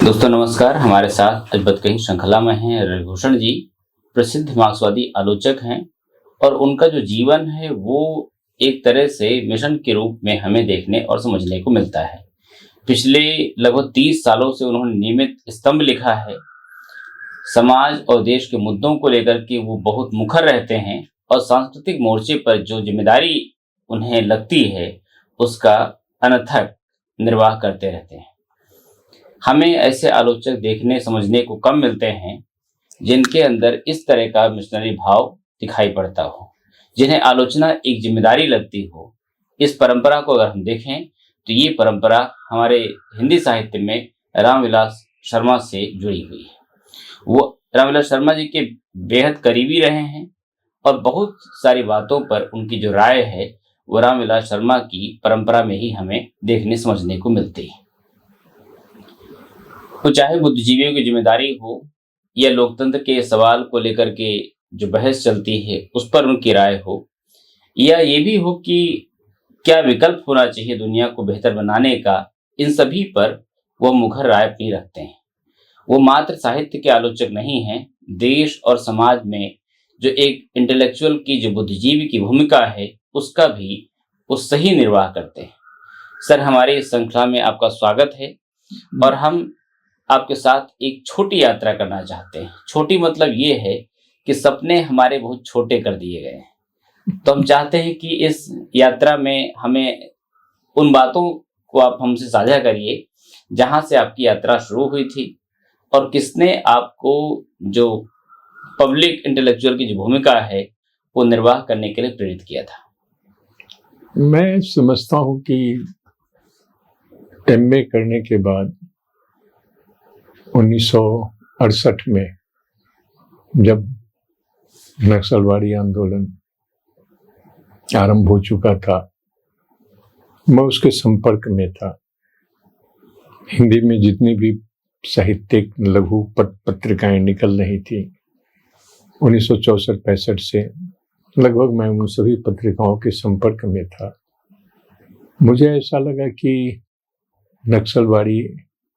दोस्तों नमस्कार। हमारे साथ अजबत कहीं श्रृंखला में हैं रविभूषण जी, प्रसिद्ध मार्क्सवादी आलोचक हैं और उनका जो जीवन है वो एक तरह से मिशन के रूप में हमें देखने और समझने को मिलता है। पिछले लगभग 30 सालों से उन्होंने नियमित स्तंभ लिखा है। समाज और देश के मुद्दों को लेकर के वो बहुत मुखर रहते हैं और सांस्कृतिक मोर्चे पर जो जिम्मेदारी उन्हें लगती है उसका अनथक निर्वाह करते रहते हैं। हमें ऐसे आलोचक देखने समझने को कम मिलते हैं जिनके अंदर इस तरह का मिशनरी भाव दिखाई पड़ता हो, जिन्हें आलोचना एक जिम्मेदारी लगती हो। इस परंपरा को अगर हम देखें तो ये परंपरा हमारे हिंदी साहित्य में रामविलास शर्मा से जुड़ी हुई है। वो रामविलास शर्मा जी के बेहद करीबी रहे हैं और बहुत सारी बातों पर उनकी जो राय है वो रामविलास शर्मा की परंपरा में ही हमें देखने समझने को मिलती है। तो चाहे बुद्धिजीवियों की जिम्मेदारी हो या लोकतंत्र के सवाल को लेकर के जो बहस चलती है उस पर उनकी राय हो, या ये भी हो कि क्या विकल्प होना चाहिए दुनिया को बेहतर बनाने का, इन सभी पर वह मुखर राय अपनी रखते हैं। वो मात्र साहित्य के आलोचक नहीं हैं, देश और समाज में जो एक इंटेलेक्चुअल की जो बुद्धिजीवी की भूमिका है उसका भी वो सही निर्वाह करते हैं। सर, हमारे इस श्रृंखला में आपका स्वागत है और हम आपके साथ एक छोटी यात्रा करना चाहते हैं। छोटी मतलब ये है कि सपने हमारे बहुत छोटे कर दिए गए हैं, तो हम चाहते हैं कि इस यात्रा में हमें उन बातों को आप हमसे साझा करिए जहां से आपकी यात्रा शुरू हुई थी और किसने आपको जो पब्लिक इंटेलेक्चुअल की जो भूमिका है वो निर्वाह करने के लिए प्रेरित किया था। मैं समझता हूँ कि एमए करने के बाद 1968 में जब नक्सलवादी आंदोलन आरंभ हो चुका था, मैं उसके संपर्क में था। हिंदी में जितनी भी साहित्यिक लघु पत्रिकाएं निकल रही थी 1964-65 से लगभग मैं उन सभी पत्रिकाओं के संपर्क में था। मुझे ऐसा लगा कि नक्सलवादी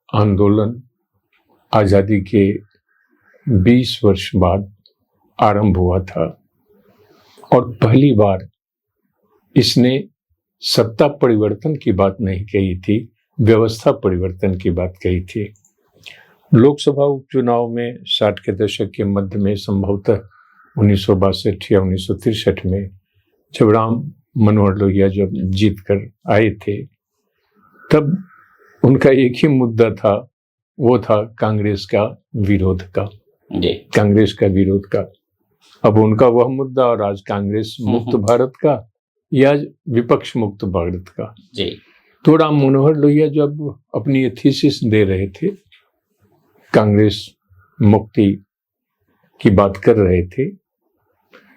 आंदोलन आज़ादी के 20 वर्ष बाद आरंभ हुआ था और पहली बार इसने सत्ता परिवर्तन की बात नहीं कही थी, व्यवस्था परिवर्तन की बात कही थी। लोकसभा उपचुनाव में 60 के दशक के मध्य में संभवतः 1962 या 1963 में जब राम मनोहर लोहिया जब जीत कर आए थे, तब उनका एक ही मुद्दा था, वो था कांग्रेस का विरोध का, कांग्रेस का विरोध का। अब उनका वह मुद्दा और आज कांग्रेस मुक्त भारत का या विपक्ष मुक्त भारत का। तो राम मनोहर लोहिया जब अपनी थीसिस दे रहे थे, कांग्रेस मुक्ति की बात कर रहे थे,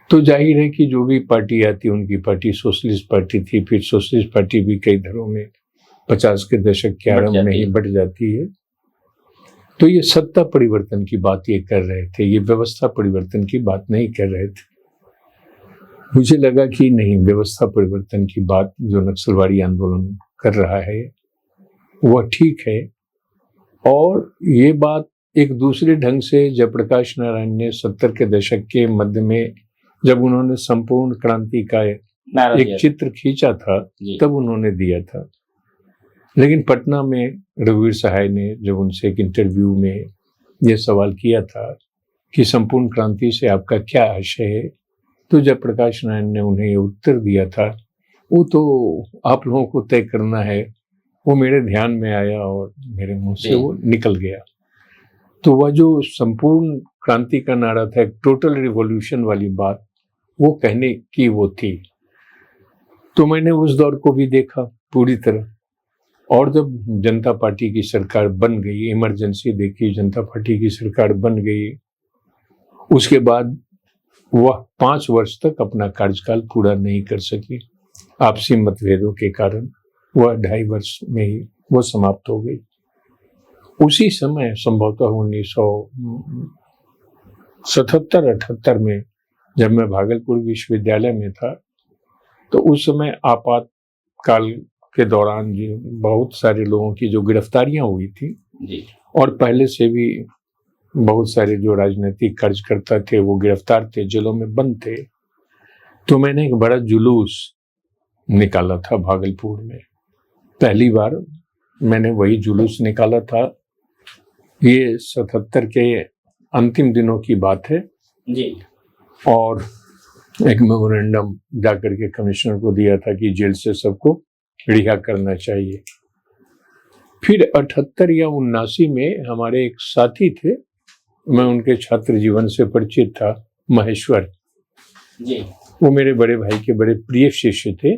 तो जाहिर है कि जो भी पार्टी आती, उनकी पार्टी सोशलिस्ट पार्टी थी, फिर सोशलिस्ट पार्टी भी कई धड़ों में 50 के दशक के आरंभ में ही बढ़ जाती है। तो ये सत्ता परिवर्तन की बात ये कर रहे थे, ये व्यवस्था परिवर्तन की बात नहीं कर रहे थे। मुझे लगा कि नहीं, व्यवस्था परिवर्तन की बात जो नक्सलवादी आंदोलन कर रहा है वह ठीक है। और ये बात एक दूसरे ढंग से जयप्रकाश नारायण ने 70 के दशक के मध्य में जब उन्होंने संपूर्ण क्रांति का एक चित्र खींचा था तब उन्होंने दिया था। लेकिन पटना में रघुवीर सहाय ने जब उनसे एक इंटरव्यू में यह सवाल किया था कि संपूर्ण क्रांति से आपका क्या आशय है, तो जयप्रकाश नारायण ने उन्हें ये उत्तर दिया था, वो तो आप लोगों को तय करना है। वो मेरे ध्यान में आया और मेरे मुंह से वो निकल गया। तो वह जो संपूर्ण क्रांति का नारा था, टोटल रिवॉल्यूशन वाली बात, वो कहने की वो थी। तो मैंने उस दौर को भी देखा पूरी तरह। और जब जनता पार्टी की सरकार बन गई, इमरजेंसी देखी, जनता पार्टी की सरकार बन गई, उसके बाद वह 5 वर्ष तक अपना कार्यकाल पूरा नहीं कर सकी। आपसी मतभेदों के कारण वह 2.5 वर्ष में ही वह समाप्त हो गई। उसी समय संभवतः 1977-78 में जब मैं भागलपुर विश्वविद्यालय में था, तो उस समय आपातकाल के दौरान बहुत सारे लोगों की जो गिरफ्तारियां हुई थी और पहले से भी बहुत सारे जो राजनीतिक कार्यकर्ता थे वो गिरफ्तार थे, जेलों में बंद थे। तो मैंने एक बड़ा जुलूस निकाला था भागलपुर में। पहली बार मैंने वही जुलूस निकाला था। ये 77 के अंतिम दिनों की बात है जी। और एक मेमोरेंडम जाकर के कमिश्नर को दिया था कि जेल से सबको रिहा करना चाहिए। फिर 78 या 79 में हमारे एक साथी थे, मैं उनके छात्र जीवन से परिचित था, महेश्वर जी। वो मेरे बड़े भाई के बड़े प्रिय शिष्य थे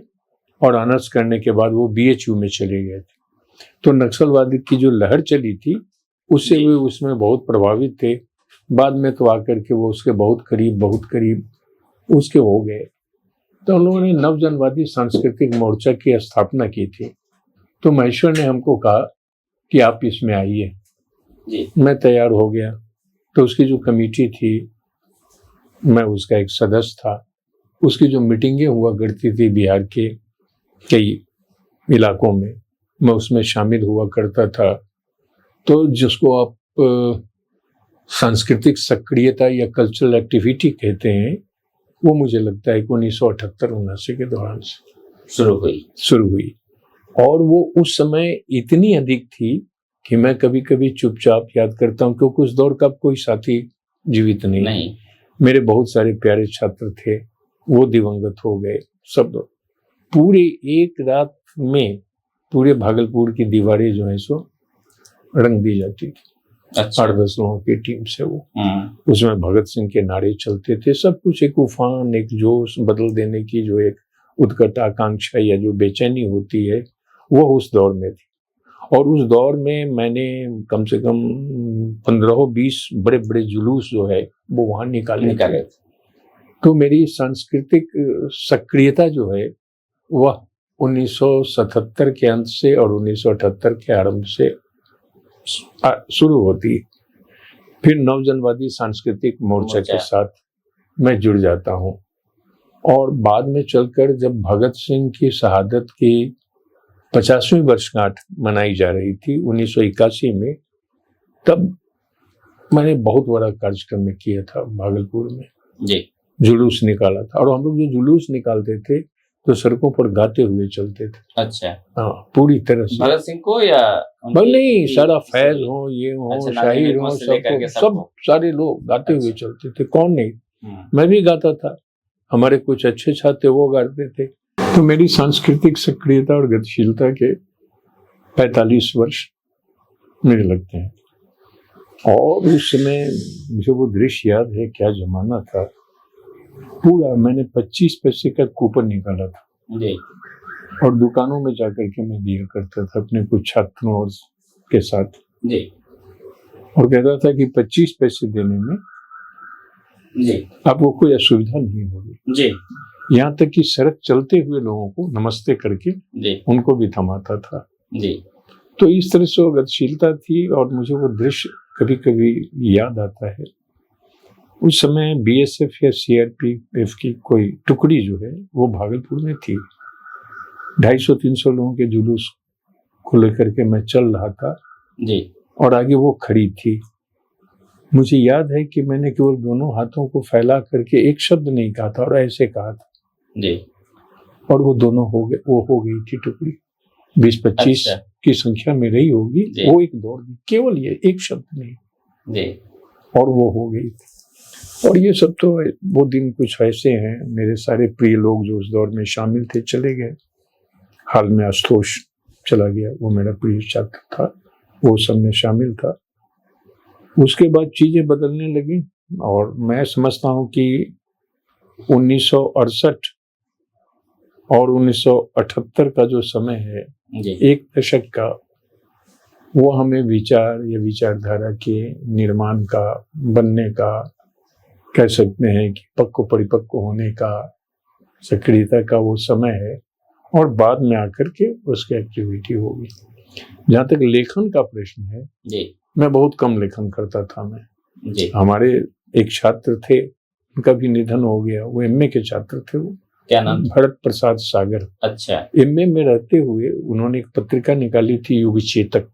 और ऑनर्स करने के बाद वो BHU में चले गए थे। तो नक्सलवादी की जो लहर चली थी उससे वे उसमें बहुत प्रभावित थे। बाद में तो आकर के वो उसके बहुत करीब उसके हो गए। तो उन लोगों ने नवजनवादी सांस्कृतिक मोर्चा की स्थापना की थी। तो महेश्वर ने हमको कहा कि आप इसमें आइए। मैं तैयार हो गया। तो उसकी जो कमेटी थी, मैं उसका एक सदस्य था। उसकी जो मीटिंगें हुआ करती थी बिहार के कई इलाकों में, मैं उसमें शामिल हुआ करता था। तो जिसको आप सांस्कृतिक सक्रियता या कल्चरल एक्टिविटी कहते हैं, वो मुझे लगता है कि 1978-79 के दौरान से शुरू हुई और वो उस समय इतनी अधिक थी कि मैं कभी कभी चुपचाप याद करता हूँ, क्योंकि उस दौर का कोई साथी जीवित नहीं। मेरे बहुत सारे प्यारे छात्र थे, वो दिवंगत हो गए सब लोग। पूरे एक रात में पूरे भागलपुर की दीवारें जो है सो रंग दी जाती थी। 8-10 लोगों की टीम से वो उसमें भगत सिंह के नारे चलते थे। सब कुछ एक उफान, एक जोश बदल देने की जो एक उत्कट आकांक्षा या जो बेचैनी होती है वो उस दौर में थी। और उस दौर में मैंने कम से कम 15-20 बड़े बड़े जुलूस जो है वो वहाँ निकाले थे। तो मेरी सांस्कृतिक सक्रियता जो है वह 1977 के अंत से और 1978 के आरंभ से शुरू होती। फिर नवजनवादी सांस्कृतिक मोर्चा के साथ मैं जुड़ जाता हूँ और बाद में चलकर जब भगत सिंह की शहादत की 50वीं वर्षगांठ मनाई जा रही थी 1981 में, तब मैंने बहुत बड़ा कार्यक्रम किया था भागलपुर में जी। जुलूस निकाला था और हम लोग जो जुलूस निकालते थे तो सड़कों पर गाते हुए चलते थे। अच्छा। हाँ, पूरी तरह से भगत सिंह को या नहीं, सारा फैज हो, ये हो, शाहिर हो, सब सारे लोग गाते हुए चलते थे। कौन नहीं, मैं भी गाता था, हमारे कुछ अच्छे छात्र वो गाते थे। तो मेरी सांस्कृतिक सक्रियता और गतिशीलता के 45 वर्ष मुझे लगते हैं। और उस समय मुझे वो दृश्य याद है, क्या जमाना था। पूरा मैंने 25 पैसे का कूपन निकाला था जी। और दुकानों में जाकर के मैं दिया करता था अपने कुछ छात्रों और के साथ जी। और कहता था कि 25 पैसे देने में जी आपको कोई असुविधा नहीं होगी जी। यहाँ तक कि सड़क चलते हुए लोगों को नमस्ते करके जी उनको भी थमाता था जी। तो इस तरह से वो गतिशीलता थी और मुझे वो दृश्य कभी कभी याद आता है। उस समय BSF या CRPF की कोई टुकड़ी जो है वो भागलपुर में थी। 250-300 लोगों के जुलूस को लेकर के मैं चल रहा था जी। और आगे वो खड़ी थी। मुझे याद है कि मैंने केवल दोनों हाथों को फैला करके एक शब्द नहीं कहा था और ऐसे कहा था जी। और वो दोनों हो गए, वो हो गई थी टुकड़ी। 20-25 की संख्या में रही होगी। वो एक दौड़ गई, केवल ये एक शब्द नहीं जी। और वो हो गई। और ये सब तो वो दिन कुछ ऐसे हैं। मेरे सारे प्रिय लोग जो उस दौर में शामिल थे चले गए। हाल में आशुतोष चला गया, वो मेरा प्रिय छात्र था, वो सब में शामिल था। उसके बाद चीजें बदलने लगी और मैं समझता हूँ कि 1968 और 1978 का जो समय है एक दशक का, वो हमें विचार या विचारधारा के निर्माण का, बनने का, कह सकते हैं कि परिपक्व होने का, सक्रियता का वो समय है। और बाद में आकर के उसकी एक्टिविटी होगी। जहाँ तक लेखन का प्रश्न है जी। मैं बहुत कम लेखन करता था मैं जी। हमारे एक छात्र थे, उनका भी निधन हो गया। वो MA के छात्र थे। वो क्या नाम? भरत प्रसाद सागर। अच्छा। MA में रहते हुए उन्होंने एक पत्रिका निकाली थी, युग चेतक।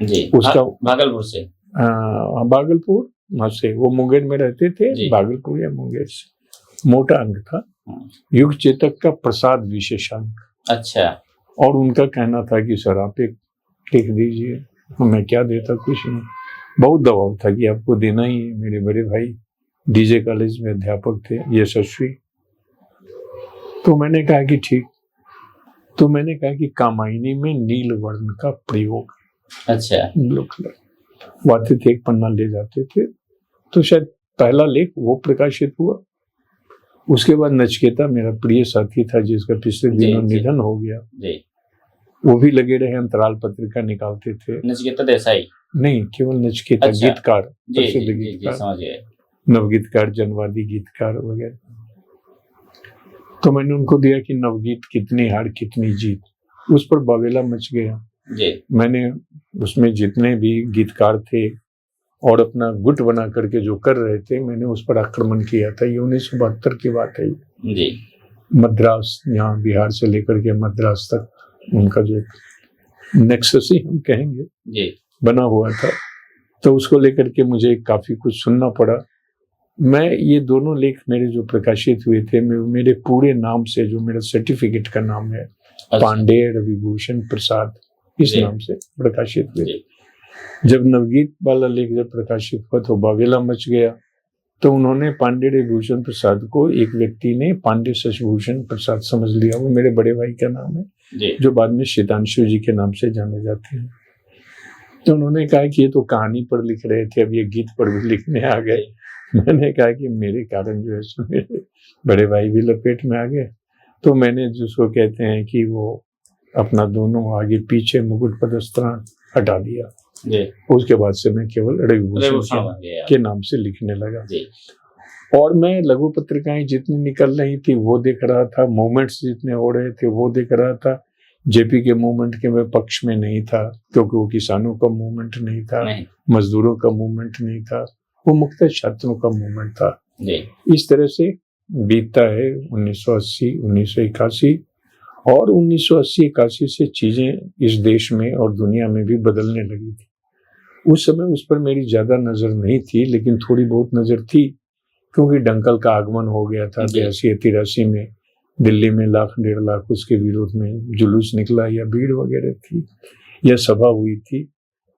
जी उसका भागलपुर से। भागलपुर वहां से, वो मुंगेर में रहते थे, जी। भागलपुर या मुंगेर से। मोटा अंक था, युग चेतक का प्रसाद विशेषांक। अच्छा। और उनका कहना था कि सर आप एक लिख दीजिए। मैं क्या देता, कुछ नहीं। बहुत दबाव था कि आपको देना ही है। मेरे बड़े भाई डीजे कॉलेज में अध्यापक थे, यशस्वी। तो मैंने कहा कि ठीक। तो मैंने कहा कि कामायनी में नील वर्ण का प्रयोग। अच्छा। ब्लू कलर वाते थे, एक पन्ना ले जाते थे। तो शायद पहला लेख वो प्रकाशित हुआ। उसके बाद नचिकेता मेरा प्रिय साथी था, जिसका पिछले दिनों निधन हो गया। जी। वो भी लगे रहे, अंतराल पत्रिका निकालते थे। नचिकेता देसाई? नहीं, केवल नचिकेता। अच्छा। गीतकार, प्रसिद्ध गीतकार, समझ गए। नवगीतकार, जनवादी गीतकार वगैरह। तो मैंने उनको दिया कि नवगीत कितनी हार कितनी जीत। उस पर बावेला मच गया। जी। मैंने उसमें जितने भी गीतकार थे और अपना गुट बना करके जो कर रहे थे, मैंने उस पर आक्रमण किया था। ये 1972 की बात है जी। मद्रास, यहाँ बिहार से लेकर के मद्रास तक उनका जो नेक्सस ही हम कहेंगे जी बना हुआ था। तो उसको लेकर के मुझे काफी कुछ सुनना पड़ा। मैं ये दोनों लेख मेरे जो प्रकाशित हुए थे, मेरे पूरे नाम से, जो मेरा सर्टिफिकेट का नाम है, पांडेय रविभूषण प्रसाद, इस नाम से प्रकाशित हुए। जब नवगीत वाला लेख जब प्रकाशित हुआ तो बावेला मच गया। तो उन्होंने पांडेय रविभूषण प्रसाद को, एक व्यक्ति ने पांडेय शशिभूषण प्रसाद समझ लिया। वो मेरे बड़े भाई का नाम है, जो बाद में शीतांशु जी के नाम से जाने जाते हैं। तो उन्होंने कहा कि ये तो कहानी पर लिख रहे थे, अब ये गीत पर भी लिखने आ गए। मैंने कहा कि मेरे कारण जो है मेरे बड़े भाई भी लपेट में आ गए। तो मैंने जिसको कहते हैं कि वो अपना दोनों आगे पीछे मुकुट पदस्त्राण हटा दिया। उसके बाद से मैं केवल रविभूषण के नाम से लिखने लगा। और मैं लघु पत्रिकाएं जितनी निकल रही थी वो देख रहा था, मूवमेंट्स जितने हो रहे थे वो देख रहा था। जेपी के मूवमेंट के मैं पक्ष में नहीं था, क्योंकि वो किसानों का मूवमेंट नहीं था, मजदूरों का मूवमेंट नहीं था, वो मुख्य छात्रों का मूवमेंट था। इस तरह से बीतता है 1980, 1981 और 1980-81 से चीजें इस देश में और दुनिया में भी बदलने लगी थी। उस समय उस पर मेरी ज्यादा नजर नहीं थी, लेकिन थोड़ी बहुत नजर थी, क्योंकि डंकल का आगमन हो गया था 82-83 में। दिल्ली में 1-1.5 लाख उसके विरोध में जुलूस निकला, या भीड़ वगैरह थी, या सभा हुई थी।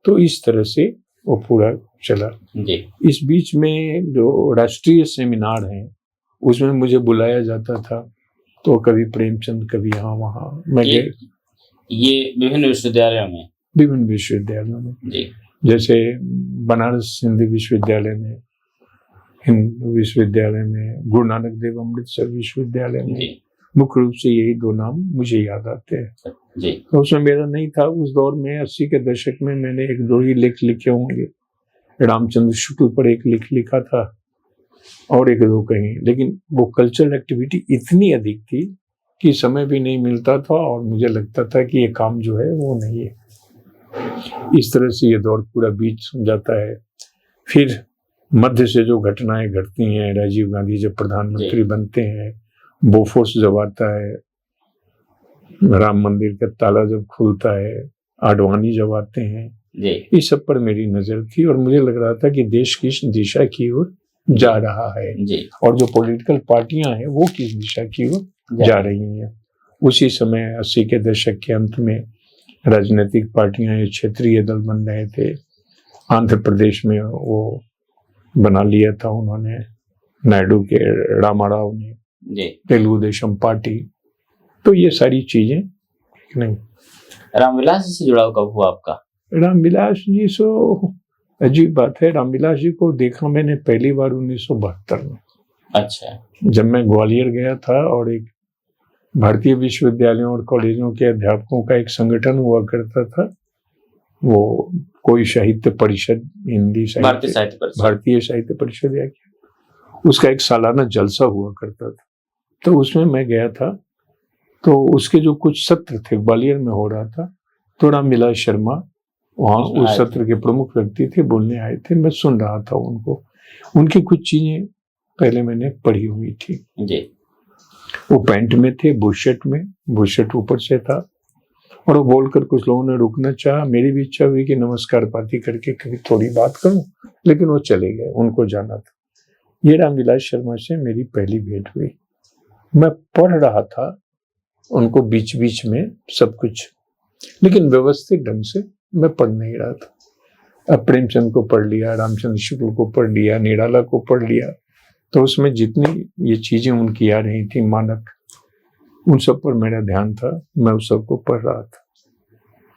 तो इस तरह से वो पूरा चला। इस बीच में जो राष्ट्रीय सेमिनार हैं उसमें मुझे बुलाया जाता था, तो कभी प्रेमचंद, कभी यहाँ वहाँ मैं गए। ये विभिन्न विश्वविद्यालयों में? विभिन्न विश्वविद्यालयों में, जैसे बनारस हिंदी विश्वविद्यालय में, हिंदू विश्वविद्यालय में, गुरु नानक देव अमृतसर विश्वविद्यालय में। मुख्य रूप से यही दो नाम मुझे याद आते हैं। तो उसमें मेरा नहीं था उस दौर में। 80 के दशक में मैंने 1-2 ही लेख लिखे होंगे। रामचंद्र शुक्ल पर एक लेख लिखा था और 1-2 कहीं, लेकिन वो कल्चरल एक्टिविटी इतनी अधिक थी कि समय भी नहीं मिलता था और मुझे लगता था कि ये काम जो है वो नहीं है। इस तरह से ये दौर पूरा बीत जाता है। फिर मध्य से जो घटनाएं घटती हैं, राजीव गांधी जब प्रधानमंत्री बनते हैं, बोफोर्स जब आता है, राम मंदिर का ताला जब खुलता है, आडवाणी जब आते हैं, इस सब पर मेरी नजर थी और मुझे लग रहा था कि देश किस दिशा की ओर जा रहा है और जो पॉलिटिकल पार्टियां हैं वो किस दिशा की ओर जा रही हैं। उसी समय 80 के दशक के अंत में राजनीतिक पार्टियां क्षेत्रीय दल बन रहे थे। आंध्र प्रदेश में वो बना लिया था उन्होंने, नायडू के रामाराव ने, तेलुगु देशम पार्टी। तो ये सारी चीजें नहीं। रामविलास जी से जुड़ाव कब हुआ आपका? रामविलास जी सो अजीब बात है। रामविलास जी को देखा मैंने पहली बार 1972 में। अच्छा। जब मैं ग्वालियर गया था और एक भारतीय विश्वविद्यालयों और कॉलेजों के अध्यापकों का एक संगठन हुआ करता था, वो कोई साहित्य परिषद, हिंदी साहित्य, भारतीय साहित्य परिषद या क्या, उसका एक सालाना जलसा हुआ करता था। तो उसमें मैं गया था। तो उसके जो कुछ सत्र थे ग्वालियर में हो रहा था, तो रामविलास शर्मा वहाँ उस सत्र के प्रमुख व्यक्ति थे, बोलने आए थे। मैं सुन रहा था उनको। उनकी कुछ चीजें पहले मैंने पढ़ी हुई थी जी। वो पैंट में थे, बुशर्ट में, बुशर्ट ऊपर से था और वो बोलकर कुछ लोगों ने रुकना चाहा। मेरी भी इच्छा हुई कि नमस्कार पाती करके कभी थोड़ी बात करूं, लेकिन वो चले गए, उनको जाना था। ये रामविलास शर्मा से मेरी पहली भेंट हुई। मैं पढ़ रहा था उनको बीच बीच में सब कुछ, लेकिन व्यवस्थित ढंग से मैं पढ़ नहीं रहा था। अब प्रेमचंद को पढ़ लिया, रामचंद्र शुक्ल को पढ़ लिया, निराला को पढ़ लिया, तो उसमें जितनी ये चीजें उनकी आ रही थी मानक, उन सब पर मेरा ध्यान था, मैं उस सब को पढ़ रहा था।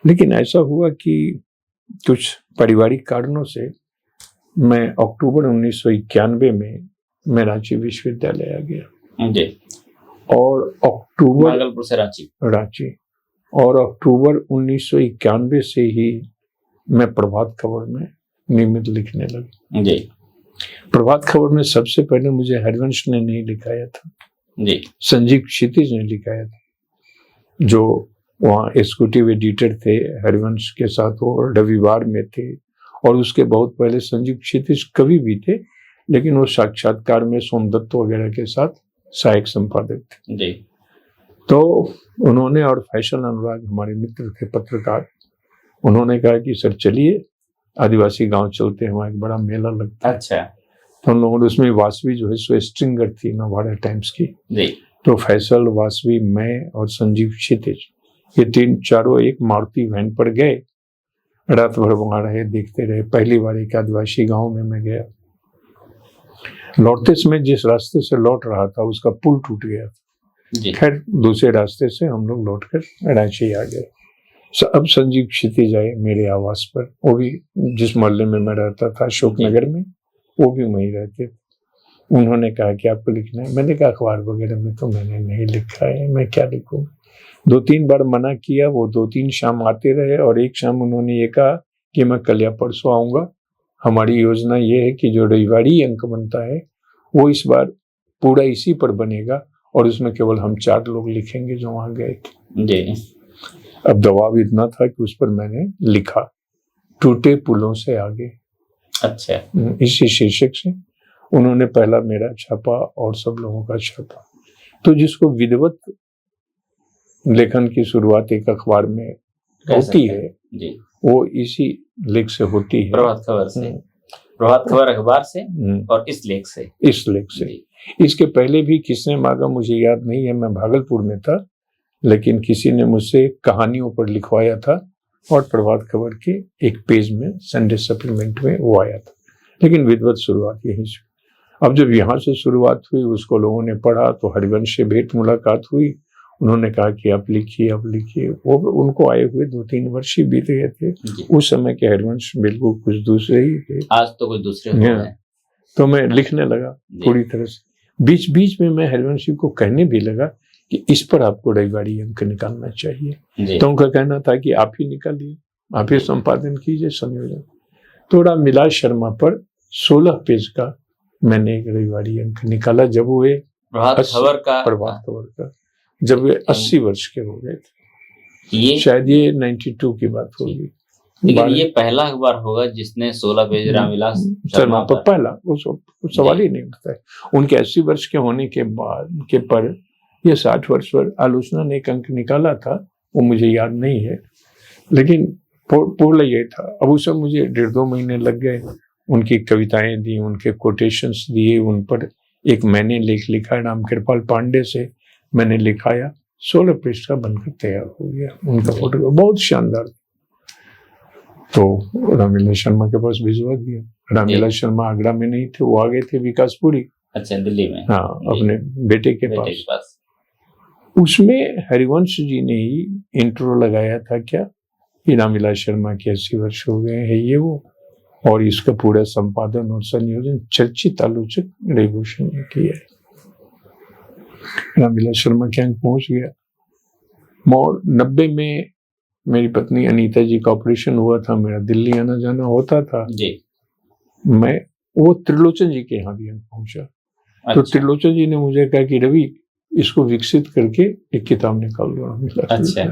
लेकिन ऐसा हुआ कि कुछ पारिवारिक कारणों से मैं अक्टूबर 1991 में मैं रांची विश्वविद्यालय आ गया जी। और अक्टूबर भागलपुर से रांची और अक्टूबर 1991 से ही मैं प्रभात खबर में नियमित लिखने लगा जी। प्रभात खबर में सबसे पहले मुझे हरिवंश ने नहीं लिखाया था जी, संजीव क्षितिज ने लिखाया था, जो वहाँ एग्जीक्यूटिव एडिटर थे हरिवंश के साथ, वो रविवार में थे। और उसके बहुत पहले संजीव क्षितिज कवि भी थे, लेकिन वो साक्षात्कार में सोमदत्त वगैरह के साथ सहायक संपादक थे जी। तो उन्होंने, और फैसल अनुराग हमारे मित्र थे पत्रकार, उन्होंने कहा कि सर चलिए आदिवासी गांव चलते हैं, वहाँ एक बड़ा मेला लगता है। अच्छा। तो हम लोगों ने, उसमें वासवी जो है सो स्ट्रिंगर थी नवाड़ा टाइम्स की जी। तो फैसल, वासवी, मैं और संजीव क्षितिज, ये तीन चारों एक मारुति वैन पर गए, रात भर वहां रहे, देखते रहे। पहली बार एक आदिवासी गांव में मैं गया। लौटते समय जिस रास्ते से लौट रहा था उसका पुल टूट गया, खैर दूसरे रास्ते से हम लोग लौटकर रांची आ गए। अब संजीव क्षितिज आए मेरे आवास पर, वो भी जिस मोहल्ले में मैं रहता था अशोक नगर में, वो भी वहीं रहते थे। उन्होंने कहा कि आपको लिखना है। मैंने कहा अखबार वगैरह में तो मैंने नहीं लिखा है, मैं क्या लिखूं। 2-3 बार मना किया, वो 2-3 शाम आते रहे और एक शाम उन्होंने ये कहा कि मैं कल या परसों आऊंगा, हमारी योजना ये है कि जो रविवारी अंक बनता है वो इस बार पूरा इसी पर बनेगा और उसमें केवल हम 4 लोग लिखेंगे जो वहां गए थे। अब दबाव इतना था कि उस पर मैंने लिखा टूटे पुलों से आगे। अच्छा। इसी शीर्षक से उन्होंने पहला मेरा छापा और सब लोगों का छापा। तो जिसको विधिवत लेखन की शुरुआत एक अखबार में होती है जी, वो इसी लेख से होती है, प्रभात खबर से, प्रभात खबर अखबार से और इस लेख से। इसके पहले भी किसने मांगा मुझे याद नहीं है, मैं भागलपुर में था, लेकिन किसी ने मुझसे कहानियों पर लिखवाया था और प्रभात खबर के एक पेज में संडे सप्लीमेंट में वो आया था। लेकिन विधिवत शुरुआत यहीं से। अब जब यहाँ से शुरुआत हुई, उसको लोगों ने पढ़ा तो हरिवंश से भेंट मुलाकात हुई। उन्होंने कहा कि आप लिखिए। वो उनको आए हुए 2-3 वर्ष ही बीत गए थे। उस समय के हरिवंश बिल्कुल कुछ दूसरे ही थे, आज तो कुछ दूसरे हो गए। तो मैं लिखने लगा पूरी तरह से। बीच बीच में मैं हरिवंश को कहने भी लगा कि इस पर आपको रविवारी अंक निकालना चाहिए। तो उनका कहना था कि आप ही निकालिए, आप ही संपादन कीजिए, संयोजन। तो रामविलास शर्मा पर 16 पेज का मैंने एक रविवारी अंक निकाला जब हुए प्रभात खबर का जब वे 80 वर्ष के हो गए थे। शायद ये 92 की बात होगी। लेकिन ये पहला अखबार होगा जिसने 16 पेज रामविलास शर्मा पर पहला, वो सवाल ही नहीं उठता है। उनके 80 वर्ष के होने के बाद के पर ये 60 वर्ष पर आलोचना ने एक अंक निकाला था, वो मुझे याद नहीं है, लेकिन पूर्ण ये था। अब उस समय मुझे 1.5-2 महीने लग गए। उनकी कविताएं दी, उनके कोटेशंस दिए, उन पर एक मैंने लेख लिखा राम कृपाल पांडे से, मैंने लिखाया, 16 पेज का बनकर तैयार हो गया। उनका फोटो बहुत शानदार। तो रामविलास शर्मा के पास भिजवा दिया। रामविलास शर्मा आगरा में नहीं थे, वो आ गए थे विकासपुरी। अच्छा, दिल्ली में। हाँ, अपने बेटे के पास। उसमें हरिवंश जी ने ही इंट्रो लगाया था क्या कि रामविलास शर्मा के 80 वर्ष हो गए हैं ये वो, और इसका पूरा संपादन और संयोजन चर्चित आलोचक रविभूषण ने किया है। रामविलास शर्मा के अंक पहुंच गया। और 90 में मेरी पत्नी अनीता जी का ऑपरेशन हुआ था, मेरा दिल्ली आना जाना होता था जी। मैं वो त्रिलोचन जी के यहाँ भी अंक पहुंचा। अच्छा। तो त्रिलोचन जी ने मुझे कहा कि रवि इसको विकसित करके एक किताब निकाल लो रामविलास। अच्छा।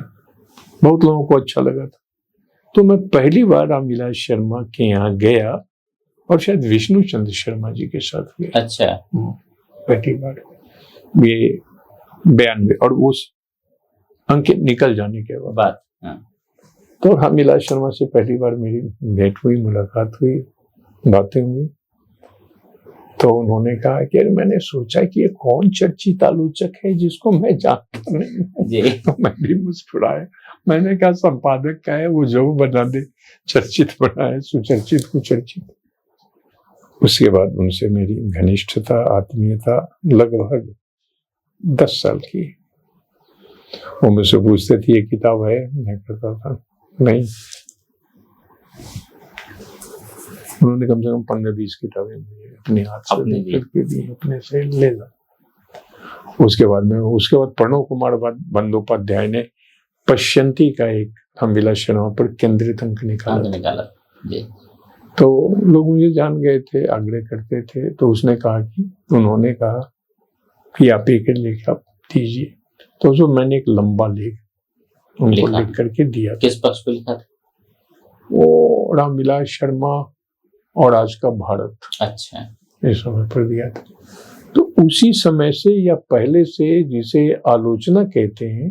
बहुत लोगों को अच्छा लगा था। तो मैं पहली बार रामविलास शर्मा के यहाँ गया और शायद विष्णु चंद्र शर्मा जी के साथ गया। अच्छा। पहली बार ये 92 और उस अंक निकल जाने के बाद हाँ। तो रामविलास शर्मा से पहली बार मेरी भेंट हुई, मुलाकात हुई, बातें हुई। तो उन्होंने कहा कि अरे मैंने सोचा कि ये कौन चर्चित आलोचक है जिसको मैं जानता नहीं। तो मैं भी मुस्कुराया। मैंने कहा संपादक का है, वो जो बना दे, चर्चित बना है, सुचर्चित कुचर्चित। उसके बाद उनसे मेरी घनिष्ठता, आत्मीयता लगभग 10 साल की। वो मुझसे पूछते थे ये किताब है, मैं कहता था नहीं। उन्होंने कम से कम 15-20 किताबें अपने हाथ से करके दी, अपने से ले ला। उसके बाद प्रणव कुमार बंदोपाध्याय ने पश्यंती का एक रामविलास शर्मा पर केंद्रित अंक निकाला। तो लोग मुझे जान गए थे, आग्रह करते थे। तो उन्होंने कहा कि आप एक लेख आप दीजिए। तो उसमें मैंने एक लंबा लेख उनको लिख करके दिया। किस पक्ष पे लिखा था? वो रामविलास शर्मा और आज का भारत, अच्छा, इस समय पर दिया था। तो उसी समय से या पहले से, जिसे आलोचना कहते हैं,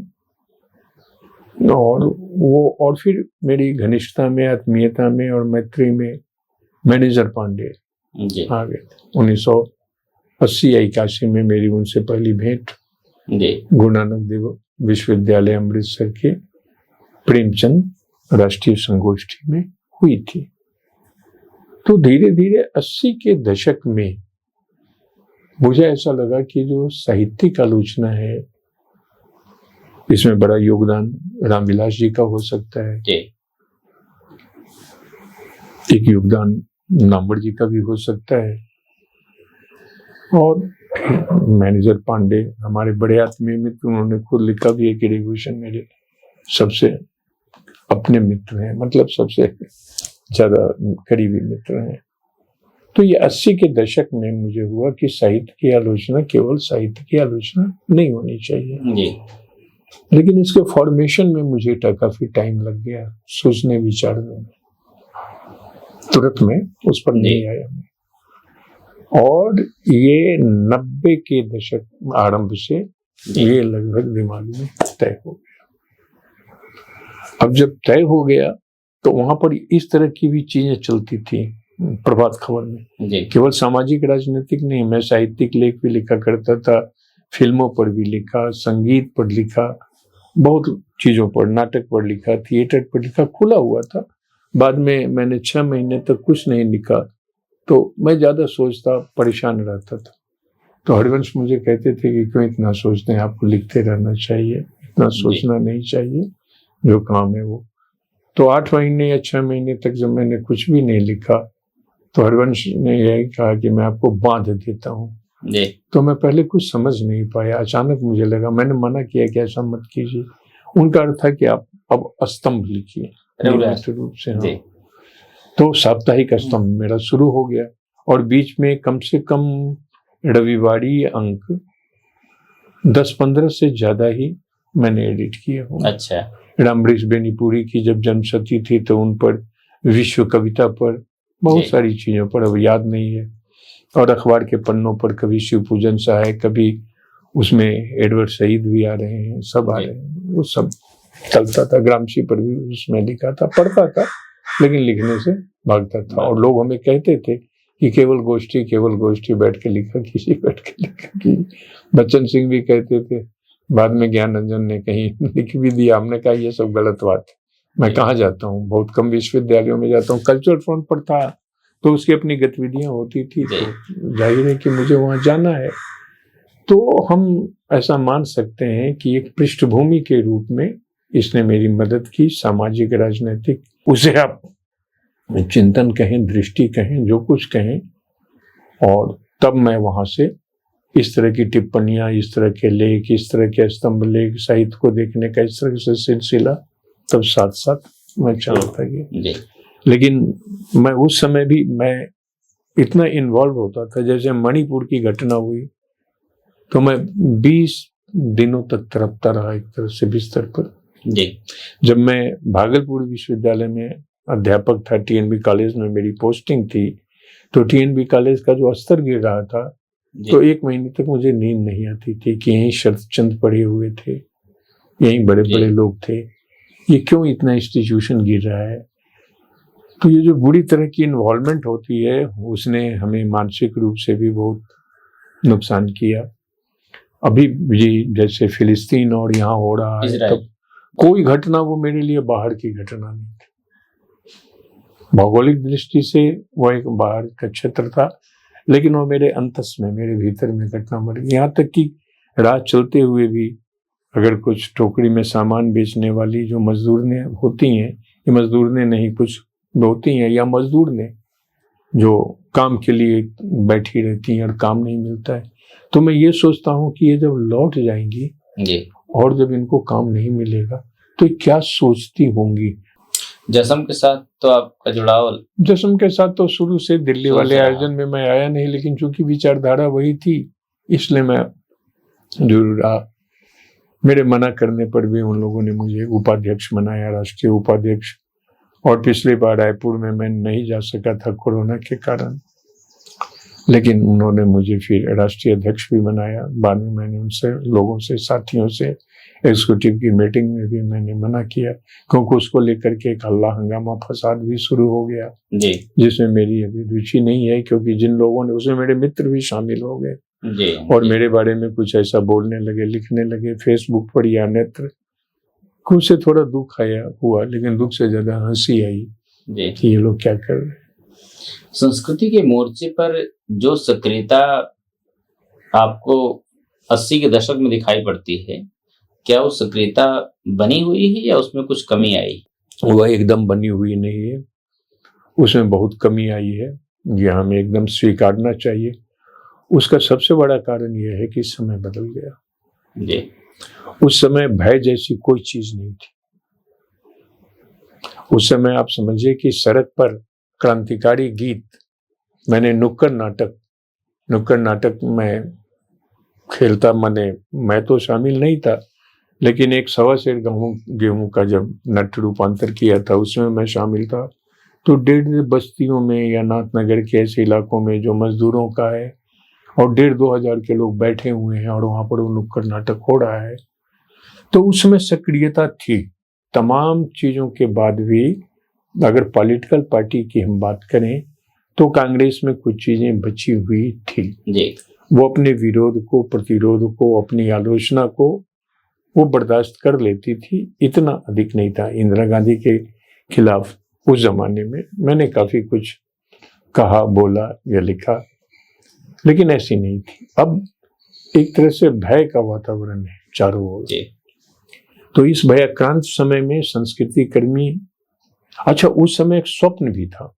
और फिर मेरी घनिष्ठता में, आत्मीयता में और मैत्री में मैनेजर पांडे आ गए। 1980 या 81 में मेरी उनसे पहली भेंट गुरु नानक देव विश्वविद्यालय अमृतसर के प्रेमचंद राष्ट्रीय संगोष्ठी में हुई थी। तो धीरे धीरे 80 के दशक में मुझे ऐसा लगा कि जो साहित्यिक आलोचना है, इसमें बड़ा योगदान रामविलास जी का हो सकता है, एक योगदान नामवर जी का भी हो सकता है, और मैनेजर पांडे हमारे बड़े आत्मीय मित्र, उन्होंने खुद लिखा भी है कि रघुभूषण मेरे सबसे अपने मित्र हैं, मतलब सबसे ज्यादा करीबी मित्र हैं। तो ये 80 के दशक में मुझे हुआ कि साहित्य की आलोचना केवल साहित्य की आलोचना नहीं होनी चाहिए। लेकिन इसके फॉर्मेशन में मुझे काफी टाइम लग गया, सोचने विचारने में, तुरंत में उस पर नहीं आया मैं। और ये 90 के दशक आरंभ से ये लगभग दिमाग में तय हो गया। अब जब तय हो गया तो वहां पर इस तरह की भी चीजें चलती थी प्रभात खबर में, केवल सामाजिक राजनीतिक नहीं, मैं साहित्यिक लेख भी लिखा करता था, फिल्मों पर भी लिखा, संगीत पर लिखा, बहुत चीजों पर, नाटक पर लिखा, थिएटर पर लिखा, खुला हुआ था। बाद में मैंने 6 महीने तक कुछ नहीं लिखा, तो मैं ज्यादा सोचता, परेशान रहता था। तो हरिवंश मुझे कहते थे कि क्यों इतना सोचते हैं, आपको लिखते रहना चाहिए, इतना सोचना नहीं चाहिए, जो काम है वो। तो 8 महीने या 6 महीने तक जब मैंने कुछ भी नहीं लिखा, तो हरिवंश ने यही कहा कि मैं आपको बांध देता हूँ। तो मैं पहले कुछ समझ नहीं पाया, अचानक मुझे लगा, मैंने मना किया कि ऐसा मत कीजिए। उनका अर्थ था कि आप अब स्तंभ लिखिए रूप से। हाँ। तो साप्ताहिक स्तंभ मेरा शुरू हो गया, और बीच में कम से कम रविवारी अंक 10-15 से ज्यादा ही मैंने एडिट किए हों। अच्छा। रामवृक्ष बेनीपुरी की जब जन्मशती थी तो उन पर, विश्व कविता पर, बहुत सारी चीजों पर, अब याद नहीं है। और अखबार के पन्नों पर कभी शिव पूजन सहायक, कभी उसमें एडवर्ड शहीद भी आ रहे हैं, सब आ रहे हैं, वो सब चलता था। ग्रामशी पर भी उसमें लिखा था, पढ़ता था, लेकिन लिखने से भागता था। और लोग हमें कहते थे कि केवल गोष्ठी बैठ के लिखा की। बच्चन सिंह भी कहते थे, बाद में ज्ञान रंजन ने कहीं लिख भी दिया। हमने कहा ये सब गलत बात है, मैं कहाँ जाता हूँ, बहुत कम विश्वविद्यालयों में जाता हूँ। कल्चरल फ्रंट पर था तो उसकी अपनी गतिविधियां होती थी, तो जाहिर है कि मुझे वहां जाना है। तो हम ऐसा मान सकते हैं कि एक पृष्ठभूमि के रूप में इसने मेरी मदद की, सामाजिक राजनीतिक, उसे आप चिंतन कहें, दृष्टि कहें, जो कुछ कहें। और तब मैं वहां से इस तरह की टिप्पणियां, इस तरह के लेख, इस तरह के स्तंभ लेख, साहित्य को देखने का इस तरह से सिलसिला तब साथ साथ मैं चलता गया। लेकिन मैं उस समय भी मैं इतना इन्वॉल्व होता था, जैसे मणिपुर की घटना हुई तो मैं 20 दिनों तक तड़पता रहा एक तरह से बिस्तर पर। जब मैं भागलपुर विश्वविद्यालय में अध्यापक था, टीएनबी कॉलेज में मेरी पोस्टिंग थी, तो टीएनबी कॉलेज का जो स्तर गिर रहा था, तो 1 महीने तक मुझे नींद नहीं आती थी कि यहीं शरदचंद पढ़े हुए थे, यहीं बड़े बड़े लोग थे, ये क्यों इतना इंस्टीट्यूशन गिर रहा है। तो ये जो बुरी तरह की इन्वॉल्वमेंट होती है उसने हमें मानसिक रूप से भी बहुत नुकसान किया। अभी ये जैसे फिलिस्तीन और यहाँ हो रहा है, तब कोई घटना वो मेरे लिए बाहर की घटना नहीं थी। भौगोलिक दृष्टि से वो एक बाहर का क्षेत्र था, लेकिन वो मेरे अंतस में, मेरे भीतर में घटना बढ़ गई। यहाँ तक कि रात चलते हुए भी अगर कुछ टोकरी में सामान बेचने वाली जो मजदूर ने होती हैं, ये मजदूर ने नहीं कुछ होती हैं, या मजदूर ने जो काम के लिए बैठी रहती हैं और काम नहीं मिलता है, तो मैं ये सोचता हूँ कि ये जब लौट जाएंगी और जब इनको काम नहीं मिलेगा तो क्या सोचती होंगी। जश्न के साथ तो आपका जुड़ाव, जश्न के साथ तो शुरू से दिल्ली वाले आयोजन में मैं आया नहीं, लेकिन चूंकि विचारधारा वही थी इसलिए मैं जरूर आ। मेरे मना करने पर भी उन लोगों ने मुझे उपाध्यक्ष बनाया, राष्ट्रीय उपाध्यक्ष। और पिछली बार रायपुर में मैं नहीं जा सका था कोरोना के कारण, लेकिन उन्होंने मुझे फिर राष्ट्रीय अध्यक्ष भी बनाया। बाद में मैंने उनसे, लोगों से, साथियों से, एग्जीक्यूटिव की मीटिंग में भी मैंने मना किया, क्योंकि उसको लेकर के एक हल्ला हंगामा फसाद भी शुरू हो गया जी, जिसमें मेरी अभी रुचि नहीं है, क्योंकि जिन लोगों ने, उसमें मेरे मित्र भी शामिल हो गए जी, और मेरे बारे में कुछ ऐसा बोलने लगे, लिखने लगे फेसबुक पर या नेत्र। कुछ से थोड़ा दुख आया हुआ, लेकिन दुख से ज्यादा हंसी आई कि ये लोग क्या कर रहे हैं। संस्कृति के मोर्चे पर जो सक्रियता आपको 80 के दशक में दिखाई पड़ती है, क्या वो सक्रियता बनी हुई है या उसमें कुछ कमी आई? वह एकदम बनी हुई नहीं है, उसमें बहुत कमी आई है, ये हमें एकदम स्वीकारना चाहिए। उसका सबसे बड़ा कारण यह है कि समय बदल गया जी। उस समय भय जैसी कोई चीज नहीं थी। उस समय आप समझिए कि सड़क पर क्रांतिकारी गीत, मैंने नुक्कड़ नाटक में खेलता, मैं तो शामिल नहीं था, लेकिन एक 1.25 सेर गेहूं का जब नट रूपांतर किया था उसमें मैं शामिल था। तो 1.5 बस्तियों में या नाथनगर के ऐसे इलाकों में जो मजदूरों का है और 1,500-2 हजार के लोग बैठे हुए हैं और वहां पर वो नुक्कड़ नाटक हो रहा है, तो उसमें सक्रियता थी। तमाम चीजों के बाद भी अगर पॉलिटिकल पार्टी की हम बात करें तो कांग्रेस में कुछ चीजें बची हुई थी जी। वो अपने विरोध को, प्रतिरोध को, अपनी आलोचना को वो बर्दाश्त कर लेती थी, इतना अधिक नहीं था। इंदिरा गांधी के खिलाफ उस जमाने में मैंने काफी कुछ कहा, बोला या लिखा, लेकिन ऐसी नहीं थी। अब एक तरह से भय का वातावरण है चारों ओर। तो इस भयाक्रांत समय में संस्कृति कर्मी, अच्छा उस समय एक स्वप्न भी था।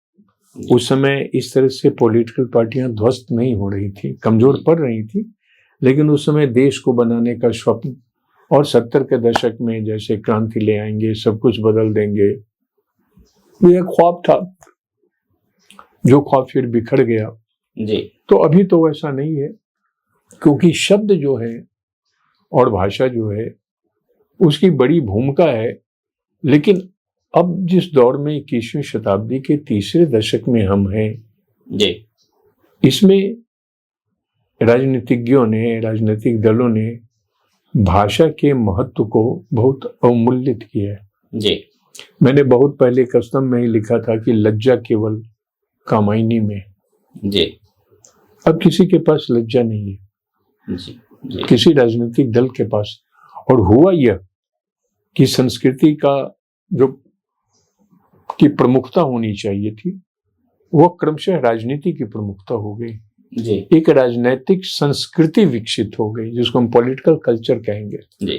उस समय इस तरह से पॉलिटिकल पार्टियां ध्वस्त नहीं हो रही थी, कमजोर पड़ रही थी, लेकिन उस समय देश को बनाने का स्वप्न, और 70 के दशक में जैसे क्रांति ले आएंगे, सब कुछ बदल देंगे, ये एक ख्वाब था, जो ख्वाब फिर बिखर गया जी। तो अभी तो वैसा नहीं है, क्योंकि शब्द जो है और भाषा जो है उसकी बड़ी भूमिका है। लेकिन अब जिस दौर में 21वीं शताब्दी के तीसरे दशक में हम हैं जी, इसमें राजनीतिज्ञों ने, राजनीतिक दलों ने भाषा के महत्व को बहुत अवमूल्यित किया है। जी। मैंने बहुत पहले कस्टम में ही लिखा था कि लज्जा केवल कामायनी में। जी। अब किसी के पास लज्जा नहीं है जी। जी। किसी राजनीतिक दल के पास। और हुआ यह कि संस्कृति का जो की प्रमुखता होनी चाहिए थी वो क्रमशः राजनीति की प्रमुखता हो गई जी। एक राजनीतिक संस्कृति विकसित हो गई जिसको हम पॉलिटिकल कल्चर कहेंगे जी।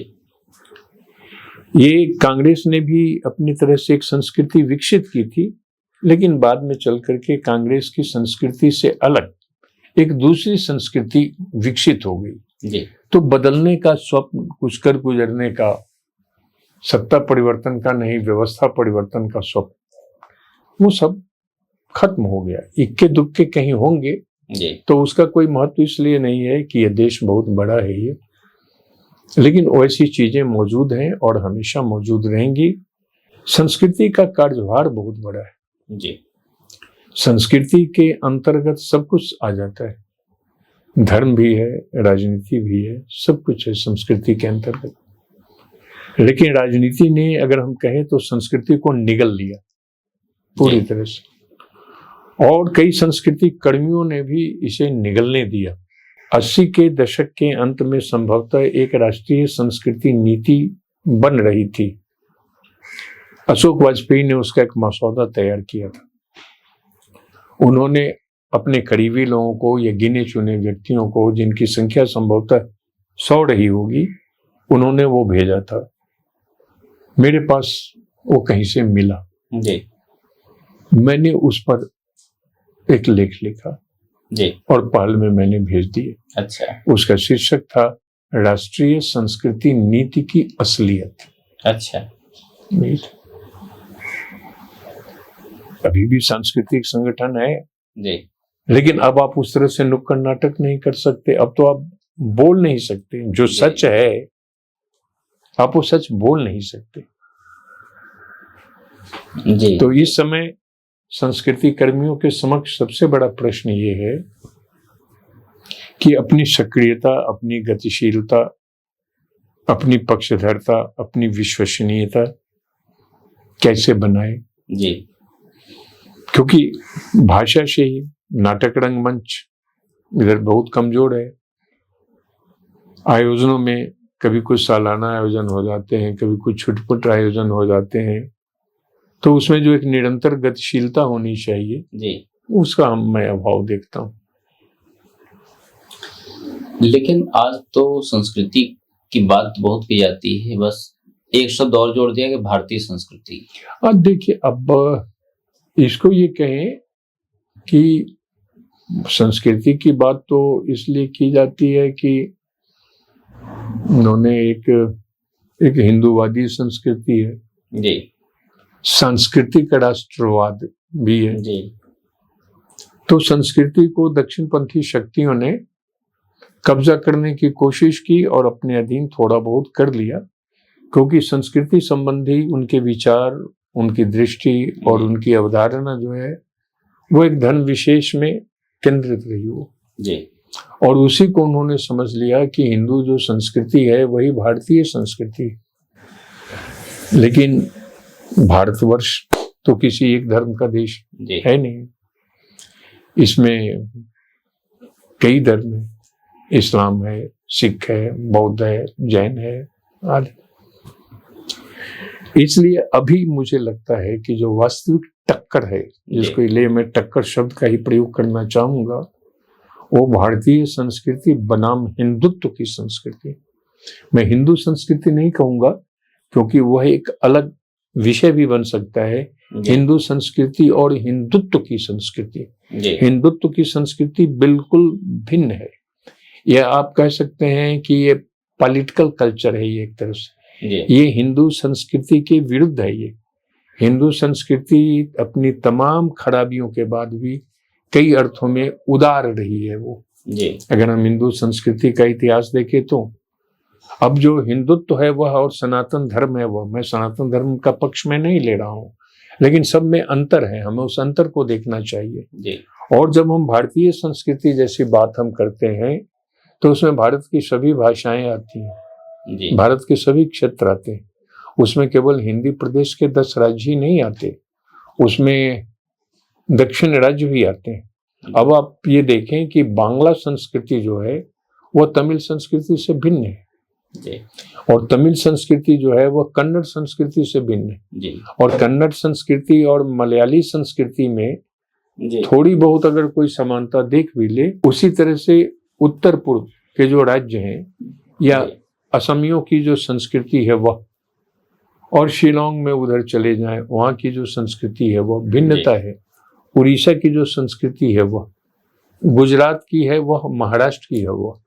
ये कांग्रेस ने भी अपनी तरह से एक संस्कृति विकसित की थी, लेकिन बाद में चल करके कांग्रेस की संस्कृति से अलग एक दूसरी संस्कृति विकसित हो गई जी। तो बदलने का स्वप्न, कुछ कर गुजरने का, सत्ता परिवर्तन का नहीं, व्यवस्था परिवर्तन का स्वप्न, वो सब खत्म हो गया। इक्के दुक्के कहीं होंगे जी। तो उसका कोई महत्व इसलिए नहीं है कि यह देश बहुत बड़ा है ये, लेकिन वैसी चीजें मौजूद हैं और हमेशा मौजूद रहेंगी। संस्कृति का कार्यभार बहुत बड़ा है जी। संस्कृति के अंतर्गत सब कुछ आ जाता है, धर्म भी है, राजनीति भी है, सब कुछ है संस्कृति के अंतर्गत। लेकिन राजनीति ने, अगर हम कहें तो, संस्कृति को निगल लिया पूरी तरह से, और कई संस्कृति कर्मियों ने भी इसे निगलने दिया। 80 के दशक के अंत में संभवतः एक राष्ट्रीय संस्कृति नीति बन रही थी। अशोक वाजपेयी ने उसका एक मसौदा तैयार किया था। उन्होंने अपने करीबी लोगों को या गिने चुने व्यक्तियों को, जिनकी संख्या संभवतः 100 रही होगी, उन्होंने वो भेजा था। मेरे पास वो कहीं से मिला जी। मैंने उस पर एक लेख लिखा जी। और पहल में मैंने भेज दिए। अच्छा। उसका शीर्षक था राष्ट्रीय संस्कृति नीति की असलियत। अच्छा। अभी भी सांस्कृतिक संगठन है जी। लेकिन अब आप उस तरह से नुक्कड़ नाटक नहीं कर सकते। अब तो आप बोल नहीं सकते, जो सच है आप वो सच बोल नहीं सकते जी। तो इस समय संस्कृति कर्मियों के समक्ष सबसे बड़ा प्रश्न ये है कि अपनी सक्रियता, अपनी गतिशीलता, अपनी पक्षधरता, अपनी विश्वसनीयता कैसे बनाए। जी। क्योंकि भाषा से ही नाटक रंगमंच इधर बहुत कमजोर है। आयोजनों में कभी कुछ सालाना आयोजन हो जाते हैं, कभी कुछ छुटपुट आयोजन हो जाते हैं, तो उसमें जो एक निरंतर गतिशीलता होनी चाहिए जी, उसका मैं अभाव देखता हूँ। लेकिन आज तो संस्कृति की बात बहुत की जाती है, बस एक शब्द और जोड़ दिया कि भारतीय संस्कृति। अब देखिए, अब इसको ये कहें कि संस्कृति की बात तो इसलिए की जाती है कि उन्होंने एक हिंदूवादी संस्कृति है जी, सांस्कृतिक राष्ट्रवाद भी है जी। तो संस्कृति को दक्षिणपंथी शक्तियों ने कब्जा करने की कोशिश की और अपने अधीन थोड़ा बहुत कर लिया, क्योंकि संस्कृति संबंधी उनके विचार, उनकी दृष्टि और उनकी अवधारणा जो है वो एक धन विशेष में केंद्रित रही हो जी। और उसी को उन्होंने समझ लिया कि हिंदू जो संस्कृति है वही भारतीय संस्कृति है। लेकिन भारतवर्ष तो किसी एक धर्म का देश है नहीं, इसमें कई धर्म है, इस्लाम है, सिख है, बौद्ध है, जैन है आदि। इसलिए अभी मुझे लगता है कि जो वास्तविक टक्कर है, जिसको लिए मैं टक्कर शब्द का ही प्रयोग करना चाहूंगा, वो भारतीय संस्कृति बनाम हिंदुत्व की संस्कृति। मैं हिंदू संस्कृति नहीं कहूंगा क्योंकि वह एक अलग विषय भी बन सकता है। हिंदू संस्कृति और हिंदुत्व की संस्कृति, हिंदुत्व की संस्कृति बिल्कुल भिन्न है। यह आप कह सकते हैं कि ये पॉलिटिकल कल्चर है, ये एक तरह से ये हिंदू संस्कृति के विरुद्ध है। ये हिंदू संस्कृति अपनी तमाम खराबियों के बाद भी कई अर्थों में उदार रही है वो। अगर हम हिंदू संस्कृति का इतिहास देखें तो अब जो हिंदुत्व है वह और सनातन धर्म है वह, मैं सनातन धर्म का पक्ष में नहीं ले रहा हूँ, लेकिन सब में अंतर है, हमें उस अंतर को देखना चाहिए। और जब हम भारतीय संस्कृति जैसी बात हम करते हैं तो उसमें भारत की सभी भाषाएं आती हैं, भारत के सभी क्षेत्र आते हैं। उसमें केवल हिंदी प्रदेश के 10 राज्य ही नहीं आते, उसमें दक्षिण राज्य भी आते हैं। अब आप ये देखें कि बांग्ला संस्कृति जो है वह तमिल संस्कृति से भिन्न है और तमिल संस्कृति जो है वह कन्नड़ संस्कृति से भिन्न है और कन्नड़ संस्कृति और मलयाली संस्कृति में थोड़ी बहुत अगर कोई समानता देख भी ले, उसी तरह से उत्तर पूर्व के जो राज्य हैं या असमियों की जो संस्कृति है वह, और शिलोंग में उधर चले जाएं वहाँ की जो संस्कृति है वह भिन्नता है। उड़ीसा की जो संस्कृति है वह, गुजरात की है वह, महाराष्ट्र की है वह।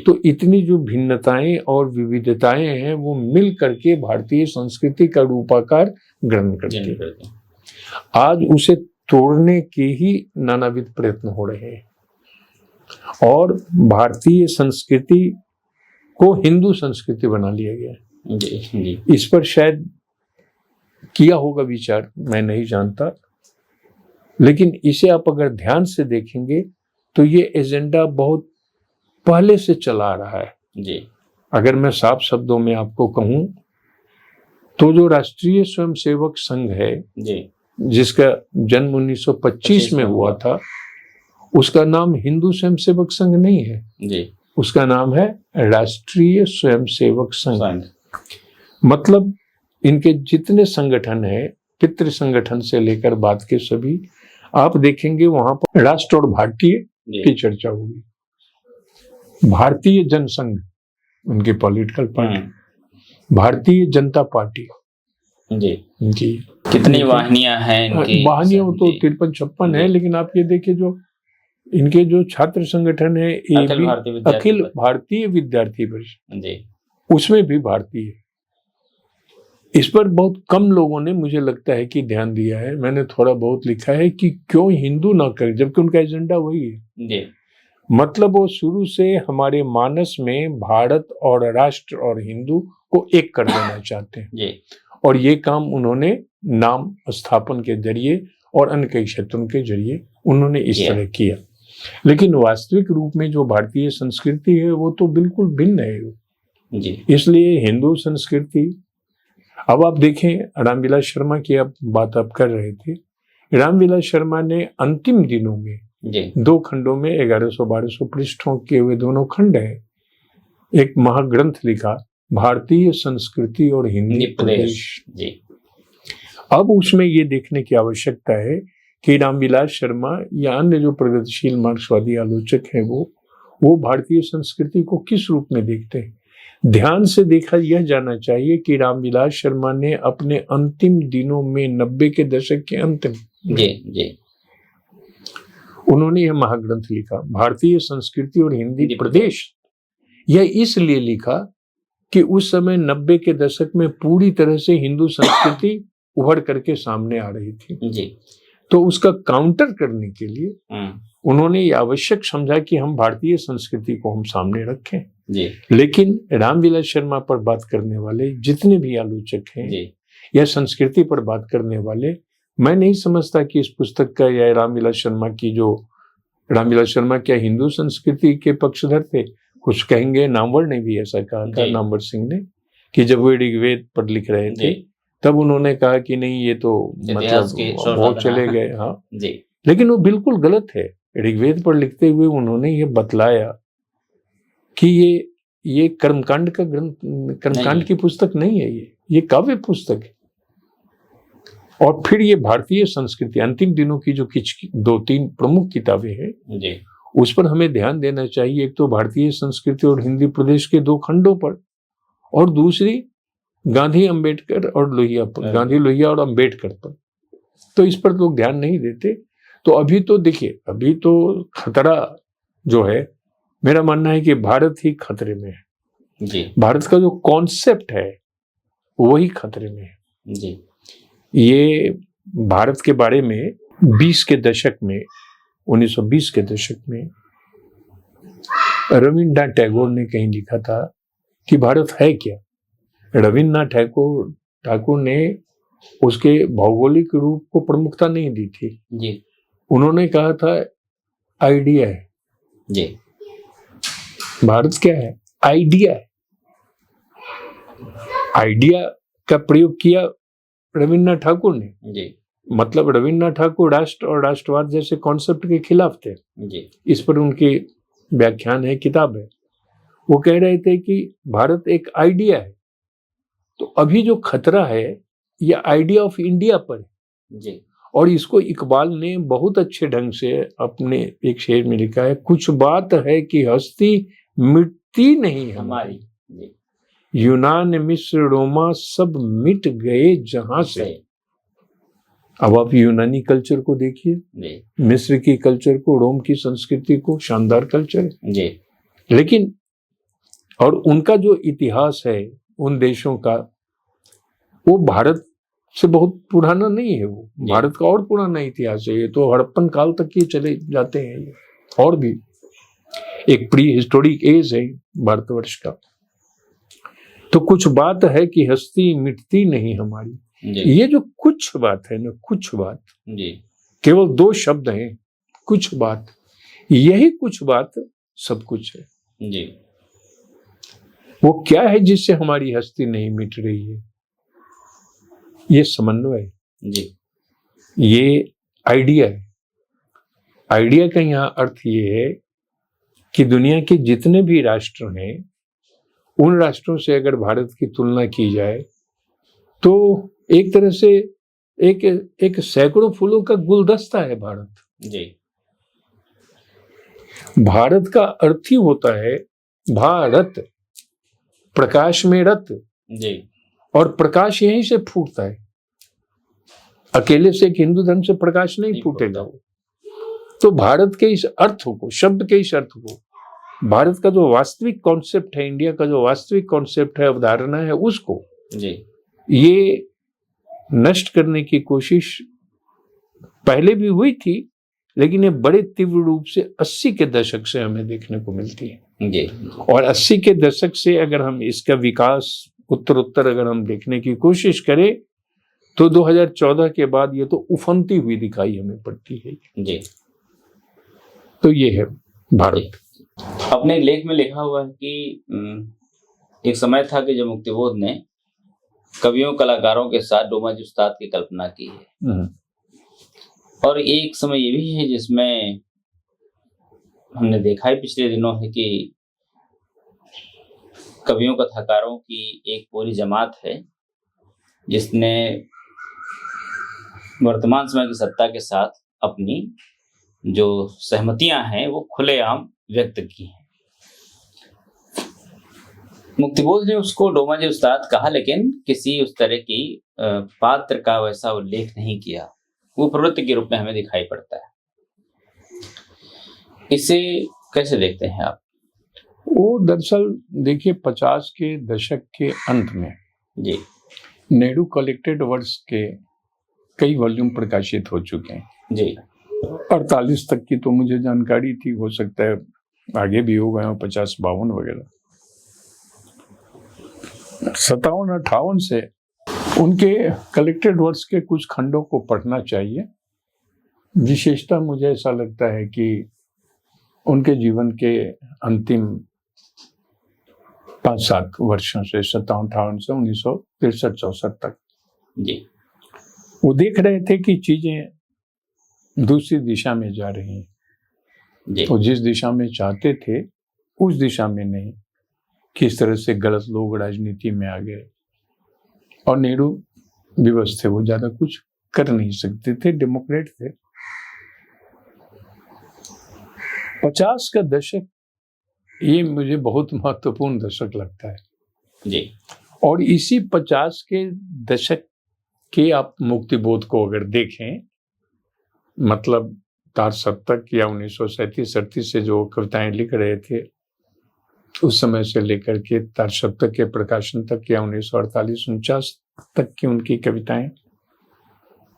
तो इतनी जो भिन्नताएं और विविधताएं हैं वो मिल करके भारतीय संस्कृति का रूपाकार ग्रहण करती है। आज उसे तोड़ने के ही नानाविध प्रयत्न हो रहे हैं और भारतीय संस्कृति को हिंदू संस्कृति बना लिया गया है। इस पर शायद किया होगा विचार, मैं नहीं जानता, लेकिन इसे आप अगर ध्यान से देखेंगे तो ये एजेंडा बहुत पहले से चला आ रहा है। अगर मैं साफ शब्दों में आपको कहूं तो जो राष्ट्रीय स्वयंसेवक संघ है जी जिसका जन्म 1925 में हुआ था, उसका नाम हिंदू स्वयंसेवक संघ नहीं है जी, उसका नाम है राष्ट्रीय स्वयंसेवक संघ। संघ। मतलब इनके जितने संगठन है, पितृ संगठन से लेकर बाद के सभी, आप देखेंगे वहां पर राष्ट्र और भारतीय जी, की चर्चा होगी। भारतीय जनसंघ उनकी political party, Bharatiya Janata party जी, इनकी कितनी वाहिनियां हैं इनकी? वाहिनियां तो जी, 53-56 है, जी। लेकिन आप ये देखिए जो इनके जो छात्र संगठन है अखिल भारतीय विद्यार्थी अखिल परिषद। भारतीय विद्यार्थी परिषद, जी, उसमें भी भारतीय। इस पर बहुत कम लोगों ने मुझे लगता है कि ध्यान दिया है। मैंने थोड़ा बहुत लिखा है कि क्यों हिंदू ना करें, जबकि उनका एजेंडा वही है। जी, मतलब वो शुरू से हमारे मानस में भारत और राष्ट्र और हिंदू को एक कर देना चाहते हैं, जी, और ये काम उन्होंने नाम स्थापन के जरिए और अन्य कई क्षेत्रों के जरिए उन्होंने इस किया। तरह किया। लेकिन वास्तविक रूप में जो भारतीय संस्कृति है वो तो बिल्कुल भिन्न है। जी, इसलिए हिंदू संस्कृति, अब आप देखें रामविलास शर्मा की आप बात आप कर रहे थे, रामविलास शर्मा ने अंतिम दिनों में जी, 2 खंडों में 1100-1200 पृष्ठों के वे दोनों खंड हैं, एक महाग्रंथ लिखा, भारतीय संस्कृति और हिंदी प्रदेश। जी, अब उसमें ये देखने की आवश्यकता है कि रामविलास शर्मा या अन्य जो प्रगतिशील मार्क्सवादी आलोचक हैं वो भारतीय संस्कृति को किस रूप में देखते हैं। ध्यान से देखा यह जाना चाहिए कि रामविलास शर्मा ने अपने अंतिम दिनों में 90 के दशक के अंतिम जी, जी, उन्होंने यह महाग्रंथ लिखा, भारतीय संस्कृति और हिंदी प्रदेश। यह इसलिए लिखा कि उस समय 90 के दशक में पूरी तरह से हिंदू संस्कृति उभर करके सामने आ रही थी। जी, तो उसका काउंटर करने के लिए उन्होंने ये आवश्यक समझा कि हम भारतीय संस्कृति को हम सामने रखें। जी, लेकिन रामविलास शर्मा पर बात करने वाले जितने भी आलोचक हैं जी, या संस्कृति पर बात करने वाले, मैं नहीं समझता कि इस पुस्तक का या रामविलास शर्मा क्या हिंदू संस्कृति के पक्षधर थे। कुछ कहेंगे, नामवर ने भी ऐसा कहा था, नामवर सिंह ने, कि जब वे ऋग्वेद पर लिख रहे थे तब उन्होंने कहा कि नहीं ये तो मतलब बहुत चले गए। हाँ जी, लेकिन वो बिल्कुल गलत है। ऋग्वेद पर लिखते हुए उन्होंने ये बतलाया कि ये कर्मकांड का ग्रंथ, कर्मकांड की पुस्तक नहीं है, ये काव्य पुस्तक है। और फिर ये भारतीय संस्कृति, अंतिम दिनों की जो 2-3 प्रमुख किताबें हैं जी, उस पर हमें ध्यान देना चाहिए। एक तो भारतीय संस्कृति और हिंदी प्रदेश के 2 खंडों पर, और दूसरी गांधी अंबेडकर और लोहिया पर, गांधी लोहिया और अंबेडकर पर। तो इस पर लोग ध्यान नहीं देते। तो अभी तो देखिए, अभी तो खतरा जो है, मेरा मानना है कि भारत ही खतरे में है। जी, भारत का जो कॉन्सेप्ट है वही खतरे में है। जी, ये भारत के बारे में 20 के दशक में, 1920 के दशक में रविन्द्रनाथ टैगोर ने कहीं लिखा था कि भारत है क्या। रविन्द्रनाथ ठाकुर ने उसके भौगोलिक रूप को प्रमुखता नहीं दी थी। जी, उन्होंने कहा था आइडिया है। जी, भारत क्या है? आइडिया है। आइडिया का प्रयोग किया रविन्द्रनाथ ठाकुर ने। जी, मतलब रविन्द्रनाथ ठाकुर राष्ट्र और राष्ट्रवाद जैसे कॉन्सेप्ट के खिलाफ थे। जी, इस पर उनके व्याख्यान है, किताब है। वो कह रहे थे कि भारत एक आइडिया है। तो अभी जो खतरा है ये आइडिया ऑफ इंडिया पर है। जी, और इसको इकबाल ने बहुत अच्छे ढंग से अपने एक शेर में लिखा है, कुछ बात है कि हस्ती मिटती नहीं हमारी, यूनान मिस्र रोमा सब मिट गए जहां से। अब आप यूनानी कल्चर को देखिए, मिस्र की कल्चर को, रोम की संस्कृति को, शानदार कल्चर है। लेकिन और उनका जो इतिहास है उन देशों का, वो भारत से बहुत पुराना नहीं है। वो भारत का और पुराना इतिहास है। ये तो हड़प्पन काल तक ही चले जाते हैं। ये और भी एक प्री हिस्टोरिक एज है भारतवर्ष का। तो कुछ बात है कि हस्ती मिटती नहीं हमारी। ये जो कुछ बात है ना, कुछ बात, केवल 2 शब्द हैं, कुछ बात। यही कुछ बात सब कुछ है। वो क्या है जिससे हमारी हस्ती नहीं मिट रही है? ये समन्वय, जी ये आइडिया है। आइडिया का यहाँ अर्थ ये है कि दुनिया के जितने भी राष्ट्र हैं, उन राष्ट्रों से अगर भारत की तुलना की जाए तो एक तरह से एक सैकड़ों फूलों का गुलदस्ता है भारत। जी भारत का अर्थ ही होता है भारत, प्रकाश में रत, जी और प्रकाश यहीं से फूटता है। अकेले से एक हिंदू धर्म से प्रकाश नहीं फूटेगा वो। तो भारत के इस अर्थ को, शब्द के इस अर्थ को, भारत का जो वास्तविक कॉन्सेप्ट है, इंडिया का जो वास्तविक कॉन्सेप्ट है, अवधारणा है, उसको जी ये नष्ट करने की कोशिश पहले भी हुई थी, लेकिन ये बड़े तीव्र रूप से 80 के दशक से हमें देखने को मिलती है। जी और 80 के दशक से अगर हम इसका विकास उत्तर अगर हम देखने की कोशिश करें तो 2014 के बाद ये तो उफनती हुई दिखाई हमें पड़ती है। जी तो ये है भारत। अपने लेख में लिखा हुआ है कि एक समय था कि जब मुक्तिबोध ने कवियों कलाकारों के साथ डोमाजी उस्ताद की कल्पना की है, और एक समय ये भी है जिसमें हमने देखा है पिछले दिनों है कि कवियों कथाकारों की एक पूरी जमात है जिसने वर्तमान समय की सत्ता के साथ अपनी जो सहमतियां हैं वो खुलेआम व्यक्त की हैं। मुक्तिबोध ने उसको डोमाजी उस्ताद कहा, लेकिन किसी उस तरह की पात्र का वैसा उल्लेख नहीं किया। वो प्रवृत्ति के रूप में हमें दिखाई पड़ता है। इसे कैसे देखते हैं आप? वो दरअसल देखिए 50 के दशक के अंत में जी नेहरू कलेक्टेड वर्ड्स के कई वॉल्यूम प्रकाशित हो चुके हैं। जी 48 तक की तो मुझे जानकारी थी, हो सकता है आगे भी हो गए हो, 50-52 वगैरह। 57-58 से उनके कलेक्टेड वर्ड्स के कुछ खंडों को पढ़ना चाहिए। विशेषता मुझे ऐसा लगता है कि उनके जीवन के अंतिम 5-7 वर्षों से 57-58 से 1963-64 तक जी वो देख रहे थे कि चीजें दूसरी दिशा में जा रही हैं। जी वो जिस दिशा में चाहते थे उस दिशा में नहीं, किस तरह से गलत लोग राजनीति में आ गए, और नेहरू विवश थे, वो ज्यादा कुछ कर नहीं सकते थे, डेमोक्रेट थे। 50 का दशक ये मुझे बहुत महत्वपूर्ण दशक लगता है जी। और इसी 50 के दशक के आप मुक्तिबोध को अगर देखें, मतलब तार सप्तक या 1937-38 से जो कविताएं लिख रहे थे उस समय से लेकर के तार सप्तक के प्रकाशन तक या 1948-49 तक की उनकी कविताएं,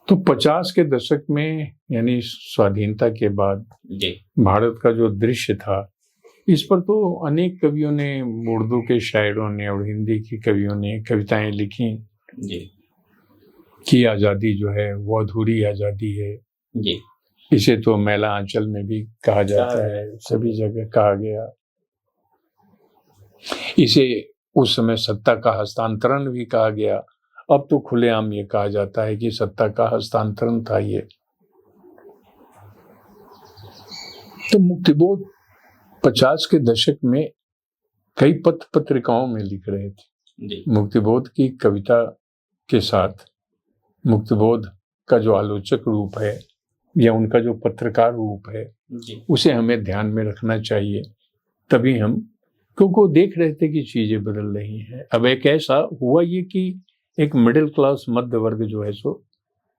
तो 50 के दशक में यानी स्वाधीनता के बाद जी भारत का जो दृश्य था, इस पर तो अनेक कवियों ने, उर्दू के शायरों ने और हिंदी की कवियों ने कविताएं लिखी जी कि आज़ादी जो है वो अधूरी आज़ादी है। जी इसे तो मैला आंचल में भी कहा जाता है, सभी जगह कहा गया। इसे उस समय सत्ता का हस्तांतरण भी कहा गया, अब तो खुलेआम ये कहा जाता है कि सत्ता का हस्तांतरण था ये। तो मुक्तिबोध 50 के दशक में कई पत्र पत्रिकाओं में लिख रहे थे। जी मुक्तिबोध की कविता के साथ मुक्तिबोध का जो आलोचक रूप है या उनका जो पत्रकार रूप है जी उसे हमें ध्यान में रखना चाहिए। तभी हम, क्योंकि वो देख रहे थे कि चीजें बदल रही हैं। अब एक ऐसा हुआ ये कि एक मिडिल क्लास मध्य वर्ग जो है सो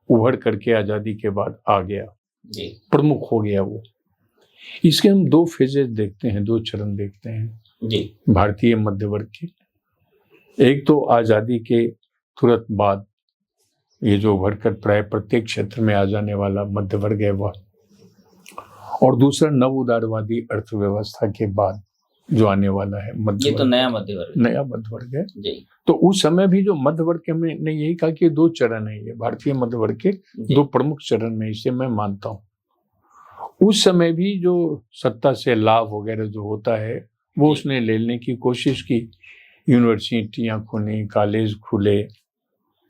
उभर करके आजादी के बाद आ गया, जी प्रमुख हो गया वो। इसके हम 2 फेजेस देखते हैं, 2 चरण देखते हैं जी भारतीय मध्य वर्ग के। एक तो आजादी के तुरंत बाद ये जो उभर कर प्राय प्रत्येक क्षेत्र में आ जाने वाला मध्य वर्ग है वह, और दूसरा नव उदारवादी अर्थव्यवस्था के बाद जो आने वाला है मध्य ये वर्ग। तो नया मध्य वर्ग नया मध्य वर्ग है। जी तो उस समय भी जो मध्य वर्ग के, हमने यही कहा कि 2 चरण है, ये भारतीय मध्य वर्ग के जी 2 प्रमुख चरण में, इसे मैं मानता हूँ। उस समय भी जो सत्ता से लाभ वगैरह जो होता है वो जी। उसने लेने की कोशिश की। यूनिवर्सिटियां खुली, कॉलेज खुले,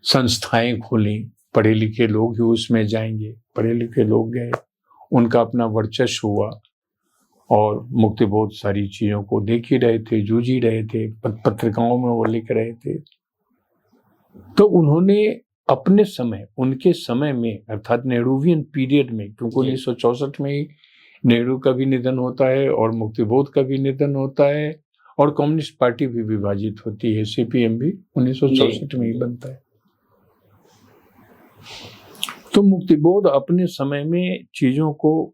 संस्थाएं खोली, पढ़े लिखे लोग ही उसमें जाएंगे, पढ़े लिखे लोग गए, उनका अपना वर्चस्व हुआ और मुक्तिबोध सारी चीजों को देख ही रहे थे, जूझ ही रहे थे, पत्रिकाओं में वो लिख रहे थे। तो उन्होंने अपने समय, उनके समय में अर्थात नेहरूवियन पीरियड में, क्योंकि 1964 में ही नेहरू का भी निधन होता है और मुक्तिबोध का भी निधन होता है और कम्युनिस्ट पार्टी भी विभाजित होती है, सीपीएम भी 1964 में ही बनता है। तो मुक्तिबोध अपने समय में चीजों को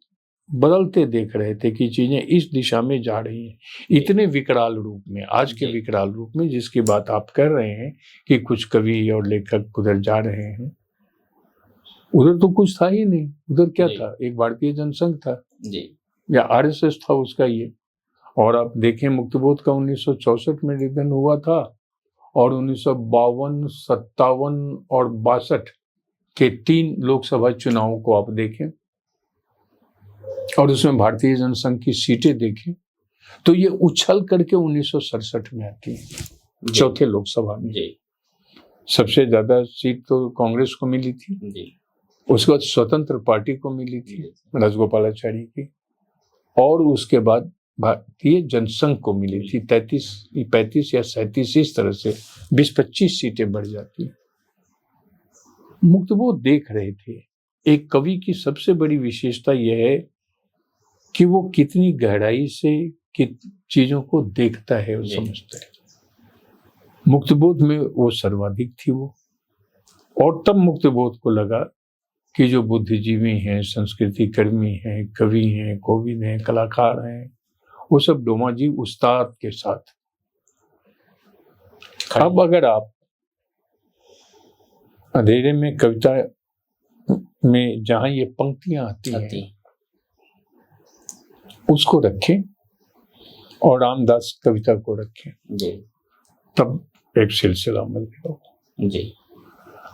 बदलते देख रहे थे कि चीजें इस दिशा में जा रही हैं, इतने विकराल रूप में, आज के विकराल रूप में जिसकी बात आप कर रहे हैं कि कुछ कवि और लेखक उधर जा रहे हैं, उधर तो कुछ था ही नहीं। उधर क्या था? एक भारतीय जनसंघ था या आरएसएस था उसका ये। और आप देखें मुक्तिबोध का 1964 में निधन हुआ था और 1952, 57 और 62 के 3 लोकसभा चुनावों को आप देखें और उसमें भारतीय जनसंघ की सीटें देखें तो ये उछल करके 1967 में आती है, चौथे लोकसभा में। सबसे ज्यादा सीट तो कांग्रेस को मिली थी, उसके बाद स्वतंत्र पार्टी को मिली थी राजगोपालाचारी की, और उसके बाद भारतीय जनसंघ को मिली थी 35 या 37, इस तरह से 20-25 सीटें बढ़ जाती। मुक्तिबोध देख रहे थे, एक कवि की सबसे बड़ी विशेषता यह है कि वो कितनी गहराई से चीजों को देखता है और समझता है। मुक्तिबोध में वो सर्वाधिक थी वो। और तब मुक्तिबोध को लगा कि जो बुद्धिजीवी हैं, संस्कृति कर्मी हैं, कवि हैं, कोविद हैं, कलाकार हैं, वो सब डोमाजी उस्ताद के साथ। अब अगर आप अंधेरे में कविता में जहां ये पंक्तियां आती हैं उसको रखें और रामदास कविता को रखें, तब एक सिलसिला मिल गया।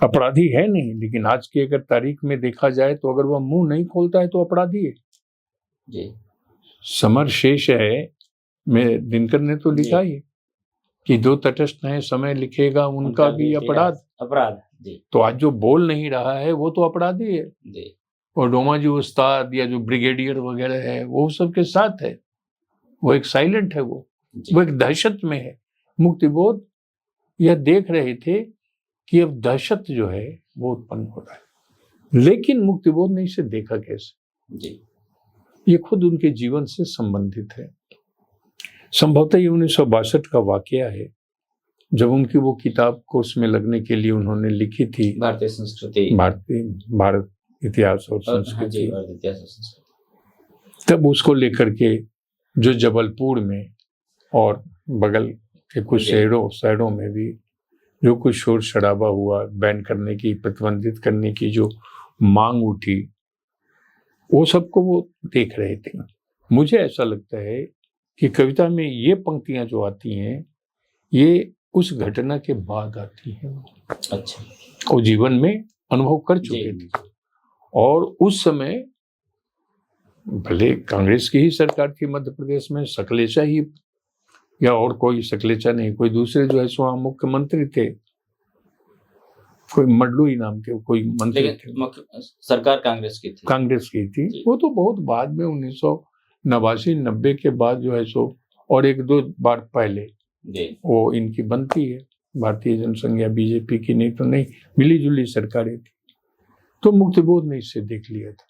अपराधी है नहीं, लेकिन आज की अगर तारीख में देखा जाए तो अगर वह मुंह नहीं खोलता है तो अपराधी है। समर शेष है में दिनकर ने तो लिखा ही कि 2 तटस्थ हैं, समय लिखेगा उनका भी अपराध। तो आज जो बोल नहीं रहा है वो तो अपराधी है। और डोमाजी उस्ताद या जो ब्रिगेडियर वगैरह है वो सबके साथ है, वो एक साइलेंट है, वो एक दहशत में है। मुक्तिबोध यह देख रहे थे कि अब दहशत जो है वो उत्पन्न हो रहा है, लेकिन मुक्तिबोध ने इसे देखा कैसे? ये खुद उनके जीवन से संबंधित है। संभवतः ये 1962 का वाकया है जब उनकी वो किताब कोर्स में लगने के लिए उन्होंने लिखी थी, भारतीय संस्कृति, भारत इतिहास और संस्कृति। तब उसको लेकर के जो जबलपुर में और बगल के कुछ शहरों में भी जो कुछ शोर शराबा हुआ, बैन करने की, प्रतिबंधित करने की जो मांग उठी, वो सबको वो देख रहे थे। मुझे ऐसा लगता है कि कविता में ये पंक्तियां जो आती हैं ये उस घटना के बाद आती हैं। अच्छा, वो जीवन में अनुभव कर चुके थे और उस समय भले कांग्रेस की ही सरकार थी मध्य प्रदेश में, सकलेचा ही या और कोई, सकलेचा नहीं, कोई दूसरे जो है सो मुख्यमंत्री थे, कोई मडलुई नाम के कोई मंत्री थे। सरकार कांग्रेस की थी। वो तो बहुत बाद में 1989-90 के बाद जो है सो, और 1-2 बार पहले वो इनकी बनती है, भारतीय जनसंघ या बीजेपी की, नहीं तो नहीं, मिली जुली सरकारें थी। तो मुक्तिबोध ने इसे देख लिया था,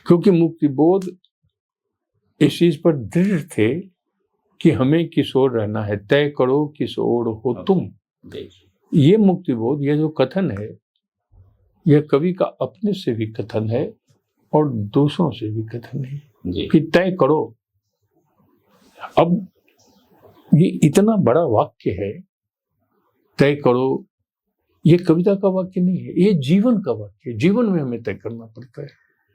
क्योंकि मुक्तिबोध इस चीज पर दृढ़ थे कि हमें किस ओर रहना है, तय करो किस ओर हो तुम। ये मुक्तिबोध, यह जो कथन है, यह कवि का अपने से भी कथन है और दूसरों से भी कथन है कि तय करो। अब ये इतना बड़ा वाक्य है, तय करो, ये कविता का वाक्य नहीं है, ये जीवन का वाक्य है। जीवन में हमें तय करना पड़ता है,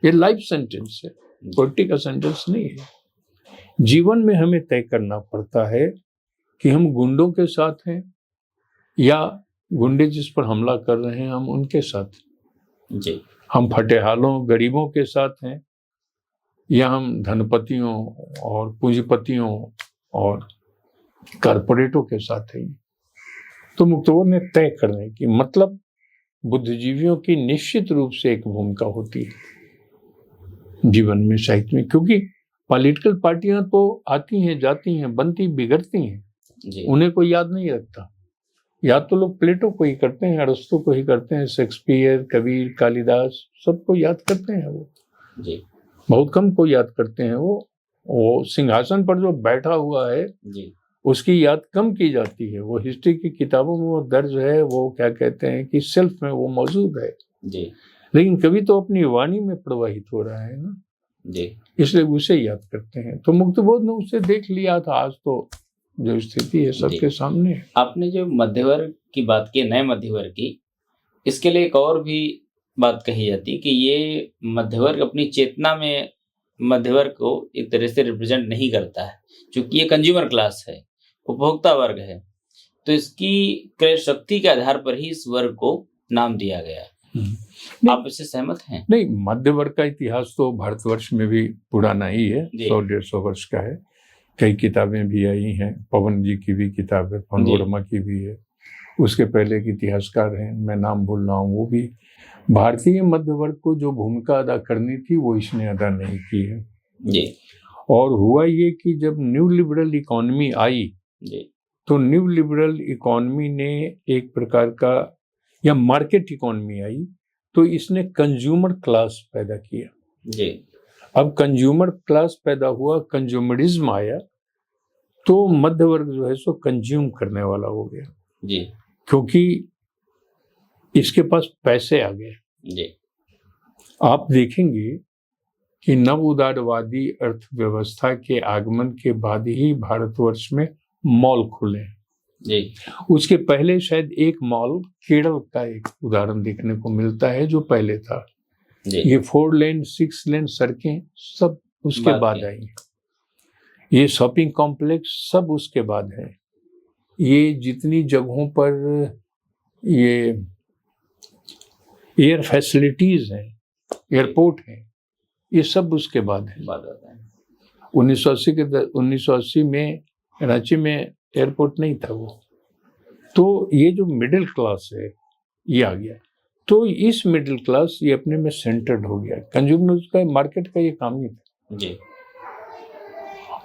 ये लाइफ सेंटेंस है, पोएट्री का सेंटेंस नहीं है। जीवन में हमें तय करना पड़ता है कि हम गुंडों के साथ हैं या गुंडे जिस पर हमला कर रहे हैं हम उनके साथ जी, हम फटेहालों गरीबों के साथ हैं या हम धनपतियों और पूंजीपतियों और कारपोरेटों के साथ हैं। तो मुक्तिबोध ने तय करने की, मतलब बुद्धिजीवियों की निश्चित रूप से एक भूमिका होती है जीवन में, साहित्य में, क्योंकि पॉलिटिकल पार्टियां तो आती हैं, जाती हैं, बनती बिगड़ती हैं, उन्हें कोई याद नहीं रखता। याद तो लोग प्लेटो को ही करते हैं, अरस्तु को ही करते हैं, शेक्सपियर, कबीर, कालिदास, सबको याद करते हैं वो जी। बहुत कम को याद करते हैं। वो सिंहासन पर जो बैठा हुआ है जी, उसकी याद कम की जाती है। वो हिस्ट्री की किताबों में वो दर्ज है, वो क्या कहते हैं कि सेल्फ में वो मौजूद है जी, लेकिन कभी तो अपनी वाणी में प्रवाहित हो रहा है ना जी, इसलिए उसे याद करते हैं। तो मुक्तबोध ने उसे देख लिया था। आज तो जो स्थिति है सबके सामने है। आपने जो मध्यवर्ग की बात की, नए मध्यवर्ग की, इसके लिए एक और भी बात कही जाती कि ये मध्यवर्ग अपनी चेतना में मध्यवर्ग को एक तरह से रिप्रेजेंट नहीं करता है, क्योंकि ये कंज्यूमर क्लास है, उपभोक्ता वर्ग है, तो इसकी क्रय शक्ति के आधार पर ही इस वर्ग को नाम दिया गया। आप इससे सहमत हैं? नहीं, मध्य वर्ग का इतिहास तो भारतवर्ष में भी पुराना ही है, 100-150 वर्ष का है। कई किताबें भी आई हैं, पवन जी की भी किताब है, पवन वर्मा की भी है, उसके पहले एक इतिहासकार हैं, मैं नाम भूल रहा हूँ, वो भी। भारतीय मध्य वर्ग को जो भूमिका अदा करनी थी वो इसने अदा नहीं की है जी। और हुआ ये कि जब न्यू लिबरल इकोनॉमी आई जी, तो न्यू लिबरल इकोनॉमी ने एक प्रकार का, या मार्केट इकोनॉमी आई, तो इसने कंज्यूमर क्लास पैदा किया जी। अब कंज्यूमर क्लास पैदा हुआ, कंज्यूमरिज्म आया, तो मध्य वर्ग जो है सो कंज्यूम करने वाला हो गया जी, क्योंकि इसके पास पैसे आ गए जी। आप देखेंगे कि नव उदारवादी अर्थव्यवस्था के आगमन के बाद ही भारतवर्ष में मॉल खुले जी। उसके पहले शायद एक मॉल केरल का एक उदाहरण देखने को मिलता है जो पहले था जी। ये 4 लेन 6 लेन सड़कें सब उसके बाद आई, ये शॉपिंग कॉम्प्लेक्स सब उसके बाद है, ये जितनी जगहों पर ये एयर फैसिलिटीज हैं, एयरपोर्ट हैं, ये सब उसके बाद है। 1980 में रांची में एयरपोर्ट नहीं था वो। तो ये जो मिडिल क्लास है ये आ गया, तो इस मिडिल क्लास ये अपने में सेंटर्ड हो गया। कंज्यूमर का, मार्केट का ये काम ही था जी।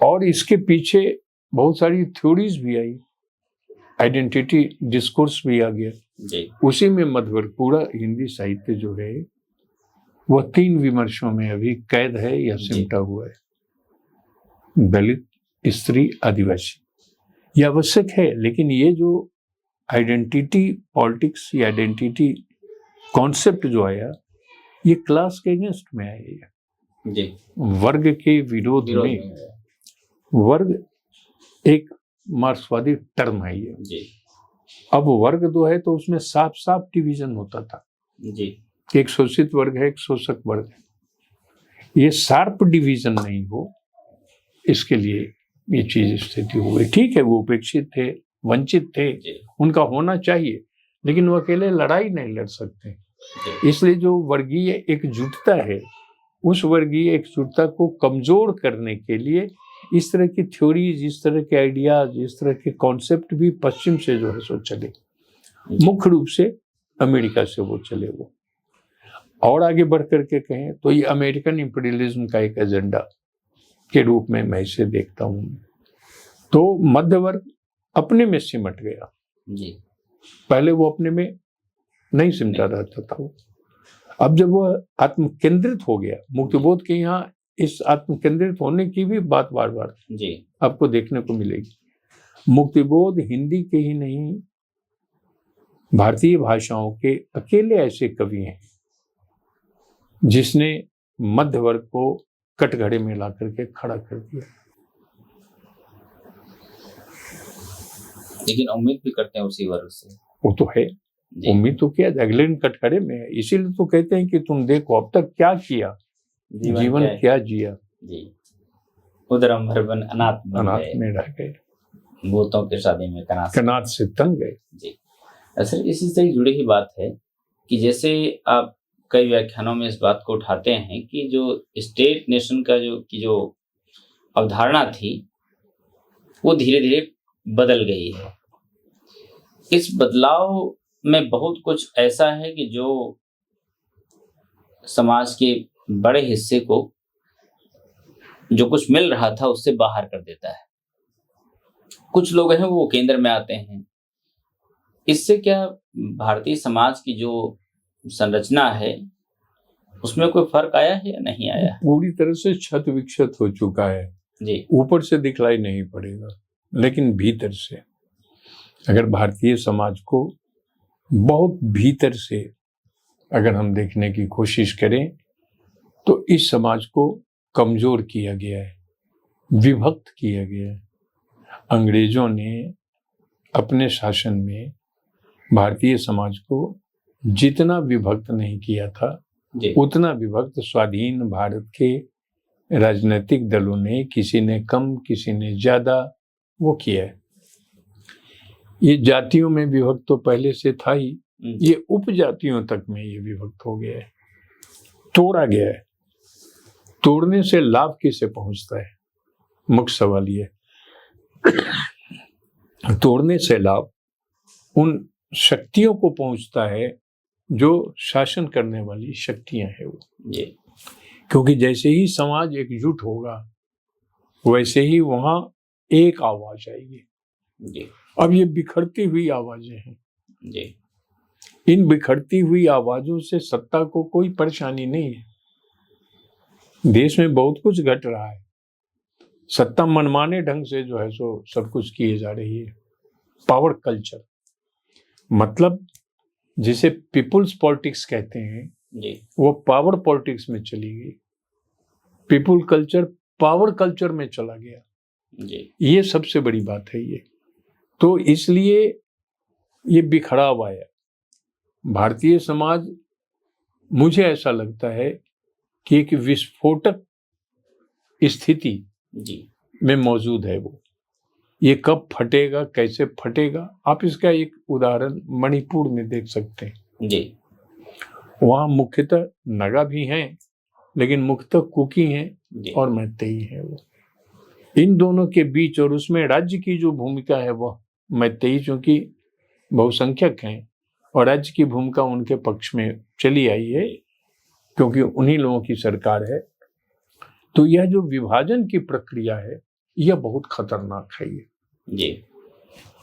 और इसके पीछे बहुत सारी थ्योरीज भी आई, आइडेंटिटी डिस्कोर्स भी आ गया जी। उसी में मध्यवर्ग, पूरा हिंदी साहित्य जो है वह 3 विमर्शों में अभी कैद है या सिमटा हुआ है। दलित, स्त्री, आदिवासी, ये आवश्यक है, लेकिन ये जो आइडेंटिटी पॉलिटिक्स या आइडेंटिटी कॉन्सेप्ट जो आया, ये क्लास के अगेंस्ट में आया जी। वर्ग के विरोध में वर्ग एक मार्क्सवादी टर्म है ये जी। अब वर्ग जो है तो उसमें साफ साफ डिवीजन होता था जी, एक शोषित वर्ग है, एक शोषक वर्ग है। ये शार्प डिवीजन नहीं हो, इसके लिए ये चीज स्थिति हो गई। ठीक है, वो उपेक्षित थे, वंचित थे, उनका होना चाहिए, लेकिन वो अकेले लड़ाई नहीं लड़ सकते। इसलिए जो वर्गीय एकजुटता है, उस वर्गीय एकजुटता को कमजोर करने के लिए इस तरह की थ्योरीज, इस तरह के आइडियाज, इस तरह के कॉन्सेप्ट भी पश्चिम से जो है सो चले, मुख्य रूप से अमेरिका से वो चले। वो और आगे बढ़ करके कहें तो ये अमेरिकन इंपीरियलिज्म का एक एजेंडा के रूप में मैं इसे देखता हूँ। तो मध्य वर्ग अपने में सिमट गया जी। पहले वो अपने में नहीं सिमटा रहता था वो। अब जब वो आत्म केंद्रित हो गया, मुक्तिबोध के यहाँ इस आत्म केंद्रित होने की भी बात बार बार जी आपको देखने को मिलेगी। मुक्तिबोध हिंदी के ही नहीं, भारतीय भाषाओं के अकेले ऐसे कवि हैं जिसने मध्य वर्ग को कटघरे में ला करके खड़ा कर दिया। लेकिन उम्मीद भी करते हैं उसी वर्ग से, वो तो है, उम्मीद तो किया जाए, लेकिन कटघरे में है। इसीलिए तो कहते हैं कि तुम देखो अब तक क्या किया, जीवन क्या जिया जी। उदरम भरबन अनाथ में रह गए, भूतों के शादी में कनात से तंग गए जी। असल इसी से जुड़ी ही बात है कि जैसे आप कई व्याख्यानों में इस बात को उठाते हैं कि जो स्टेट नेशन का जो अवधारणा थी वो धीरे धीरे बदल गई है। इस बदलाव में बहुत कुछ ऐसा है कि जो समाज के बड़े हिस्से को जो कुछ मिल रहा था उससे बाहर कर देता है। कुछ लोग हैं वो केंद्र में आते हैं। इससे क्या भारतीय समाज की जो संरचना है उसमें कोई फर्क आया है या नहीं आया? पूरी तरह से क्षत विक्षत हो चुका है जी। ऊपर से दिखलाई नहीं पड़ेगा, लेकिन भीतर से अगर भारतीय समाज को बहुत भीतर से अगर हम देखने की कोशिश करें तो इस समाज को कमजोर किया गया है, विभक्त किया गया है। अंग्रेजों ने अपने शासन में भारतीय समाज को जितना विभक्त नहीं किया था उतना विभक्त स्वाधीन भारत के राजनीतिक दलों ने, किसी ने कम किसी ने ज्यादा, वो किया है। ये जातियों में विभक्त तो पहले से था ही, ये उपजातियों तक में ये विभक्त हो गया है, तोड़ा गया है। तोड़ने से लाभ किसे पहुंचता है? मुख्य सवाल ये। तोड़ने से लाभ उन शक्तियों को पहुंचता है जो शासन करने वाली शक्तियां हैं वो। क्योंकि जैसे ही समाज एकजुट होगा वैसे ही वहां एक आवाज आएगी। अब ये बिखरती हुई आवाजें हैं। इन बिखरती हुई आवाजों से सत्ता को कोई परेशानी नहीं है। देश में बहुत कुछ घट रहा है, सत्ता मनमाने ढंग से जो है सो सब कुछ किए जा रही है। पावर कल्चर मतलब जिसे पीपुल्स पॉलिटिक्स कहते हैं वो पावर पॉलिटिक्स में चली गई। पीपुल कल्चर पावर कल्चर में चला गया। ये सबसे बड़ी बात है ये। तो इसलिए ये बिखराव आया। भारतीय समाज, मुझे ऐसा लगता है कि एक विस्फोटक स्थिति में मौजूद है वो। ये कब फटेगा, कैसे फटेगा, आप इसका एक उदाहरण मणिपुर में देख सकते हैं। वहाँ मुख्यतः नगा भी हैं लेकिन मुख्यतः कुकी हैं और मैतेई हैं वो। इन दोनों के बीच और उसमें राज्य की जो भूमिका है वह मैतेई चूंकि बहुसंख्यक हैं और राज्य की भूमिका उनके पक्ष में चली आई है क्योंकि उन्हीं लोगों की सरकार है। तो यह जो विभाजन की प्रक्रिया है यह बहुत खतरनाक है। ये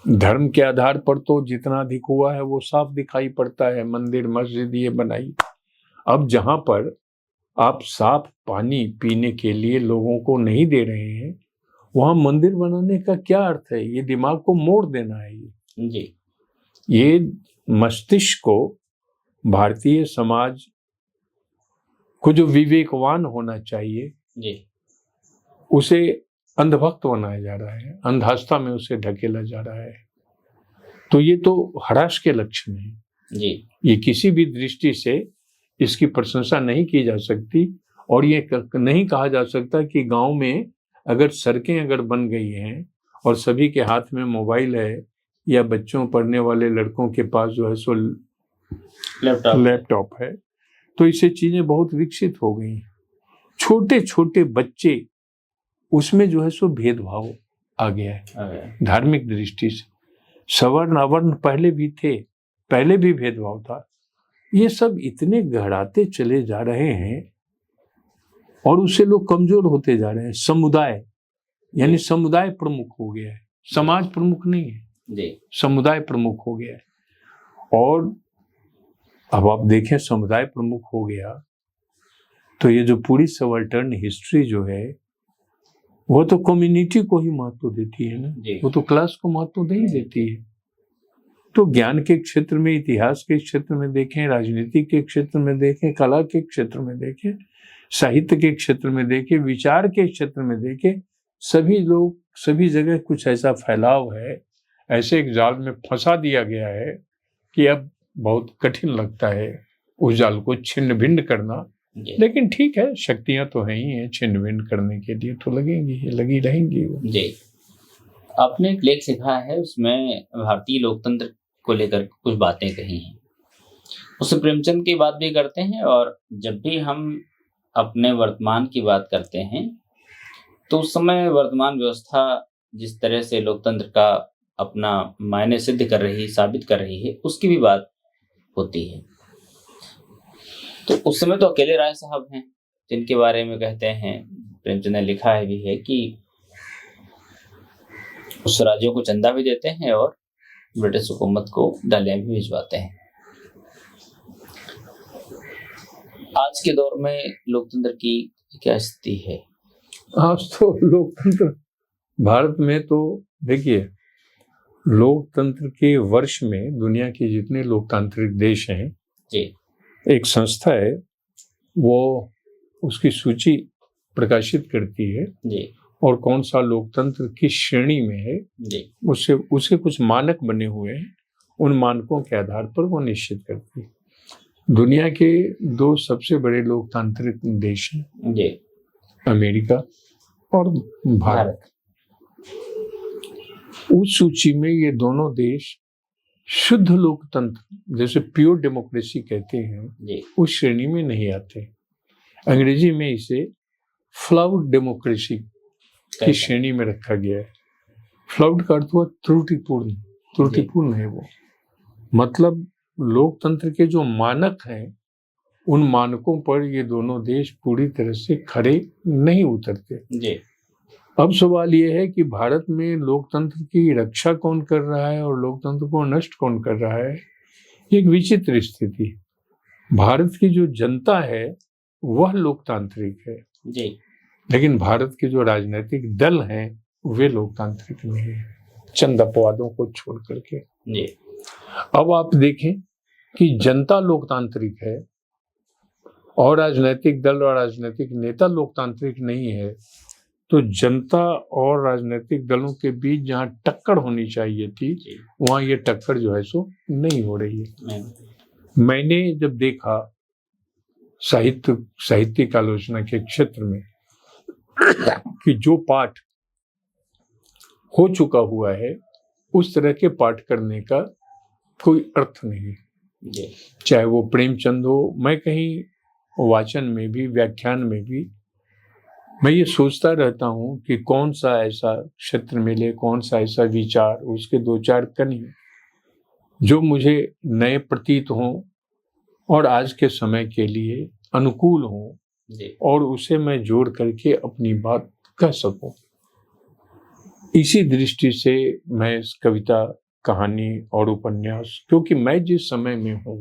धर्म के आधार पर तो जितना अधिक हुआ है वो साफ दिखाई पड़ता है। मंदिर मस्जिद ये बनाई। अब जहां पर आप साफ पानी पीने के लिए लोगों को नहीं दे रहे हैं वहां मंदिर बनाने का क्या अर्थ है? ये दिमाग को मोड़ देना है। ये मस्तिष्क को, भारतीय समाज को जो विवेकवान होना चाहिए उसे अंधभक्त बनाया जा रहा है, अंधास्था में उसे ढकेला जा रहा है। तो ये तो हराश के लक्षण है। ये किसी भी दृष्टि से इसकी प्रशंसा नहीं की जा सकती और ये नहीं कहा जा सकता कि गांव में अगर सड़कें अगर बन गई हैं और सभी के हाथ में मोबाइल है या बच्चों पढ़ने वाले लड़कों के पास जो है सो लैपटॉप है तो इससे चीजें बहुत विकसित हो गई। छोटे छोटे बच्चे उसमें जो है सो भेदभाव आ गया है धार्मिक दृष्टि से। सवर्ण अवर्ण पहले भी थे, पहले भी भेदभाव था। ये सब इतने गहराते चले जा रहे हैं और उससे लोग कमजोर होते जा रहे हैं। समुदाय यानी समुदाय प्रमुख हो गया है, समाज प्रमुख नहीं है, समुदाय प्रमुख हो गया है। और अब आप देखें समुदाय प्रमुख हो गया तो ये जो पूरी सबाल्टर्न हिस्ट्री जो है वो तो कम्युनिटी को ही महत्व देती है ना, वो तो क्लास को महत्व नहीं देती है। तो ज्ञान के क्षेत्र में, इतिहास के क्षेत्र में देखें, राजनीति के क्षेत्र में देखें, कला के क्षेत्र में देखें, साहित्य के क्षेत्र में देखें, विचार के क्षेत्र में देखें, सभी लोग सभी जगह कुछ ऐसा फैलाव है, ऐसे एक जाल में फंसा दिया गया है कि अब बहुत कठिन लगता है उस जाल को छिन्न भिन्न करना। लेकिन ठीक है, शक्तियां तो है ही हैं, छिन्न भिन्न करने के लिए तो लगेंगी, लगी रहेंगी वो। जी, आपने एक लेख लिखा है उसमें भारतीय लोकतंत्र को लेकर कुछ बातें कही हैं। उससे प्रेमचंद की बात भी करते हैं और जब भी हम अपने वर्तमान की बात करते हैं तो उस समय वर्तमान व्यवस्था जिस तरह से लोकतंत्र का अपना मायने सिद्ध कर रही है, साबित कर रही है, उसकी भी बात होती है। तो उस समय तो अकेले राय साहब हैं, जिनके बारे में कहते हैं, प्रेमचंद ने लिखा है भी है कि उस राज्यों को चंदा भी देते हैं और ब्रिटिश हुकूमत को डालियां भी भिजवाते हैं। आज के दौर में लोकतंत्र की क्या स्थिति है? आज तो लोकतंत्र भारत में तो देखिए, लोकतंत्र के वर्ष में दुनिया के जितने लोकतांत्रिक देश हैं जी, एक संस्था है, वो उसकी सूची प्रकाशित करती है जी, और कौन सा लोकतंत्र किस श्रेणी में है जी, उससे कुछ मानक बने हुए हैं। उन मानकों के आधार पर वो निश्चित करती है। दुनिया के 2 सबसे बड़े लोकतांत्रिक देश हैं, जी, अमेरिका और भारत। उस सूची में ये दोनों देश शुद्ध लोकतंत्र, जैसे प्योर डेमोक्रेसी कहते हैं, जी, उस श्रेणी में नहीं आते। अंग्रेजी में इसे फ्लाउड डेमोक्रेसी की श्रेणी में रखा गया है। फ्लाउड का अर्थ हुआ त्रुटिपूर्ण है वो। मतलब लोकतंत्र के जो मानक हैं, उन मानकों पर ये दोनों देश पूरी तरह से खरे नहीं उतरते। जी, अब सवाल ये है कि भारत में लोकतंत्र की रक्षा कौन कर रहा है और लोकतंत्र को नष्ट कौन कर रहा है। एक विचित्र स्थिति। भारत की जो जनता है वह लोकतांत्रिक है, जी, लेकिन भारत के जो राजनीतिक दल हैं वे लोकतांत्रिक नहीं है, चंद अपवादों को छोड़ करके। जी, अब आप देखें कि जनता लोकतांत्रिक है और राजनीतिक दल और राजनीतिक नेता लोकतांत्रिक नहीं है, तो जनता और राजनीतिक दलों के बीच जहां टक्कर होनी चाहिए थी, वहां ये टक्कर जो है सो नहीं हो रही है। मैंने जब देखा साहित्यिक आलोचना के क्षेत्र में कि जो पाठ हो चुका हुआ है उस तरह के पाठ करने का कोई अर्थ नहीं है। चाहे वो प्रेमचंद हो, मैं कहीं वाचन में भी, व्याख्यान में भी मैं ये सोचता रहता हूँ कि कौन सा ऐसा क्षेत्र मिले, कौन सा ऐसा विचार, उसके 2-4 कनी जो मुझे नए प्रतीत हों और आज के समय के लिए अनुकूल हों और उसे मैं जोड़ करके अपनी बात कह सकूं। इसी दृष्टि से मैं इस कविता, कहानी और उपन्यास, क्योंकि मैं जिस समय में हूँ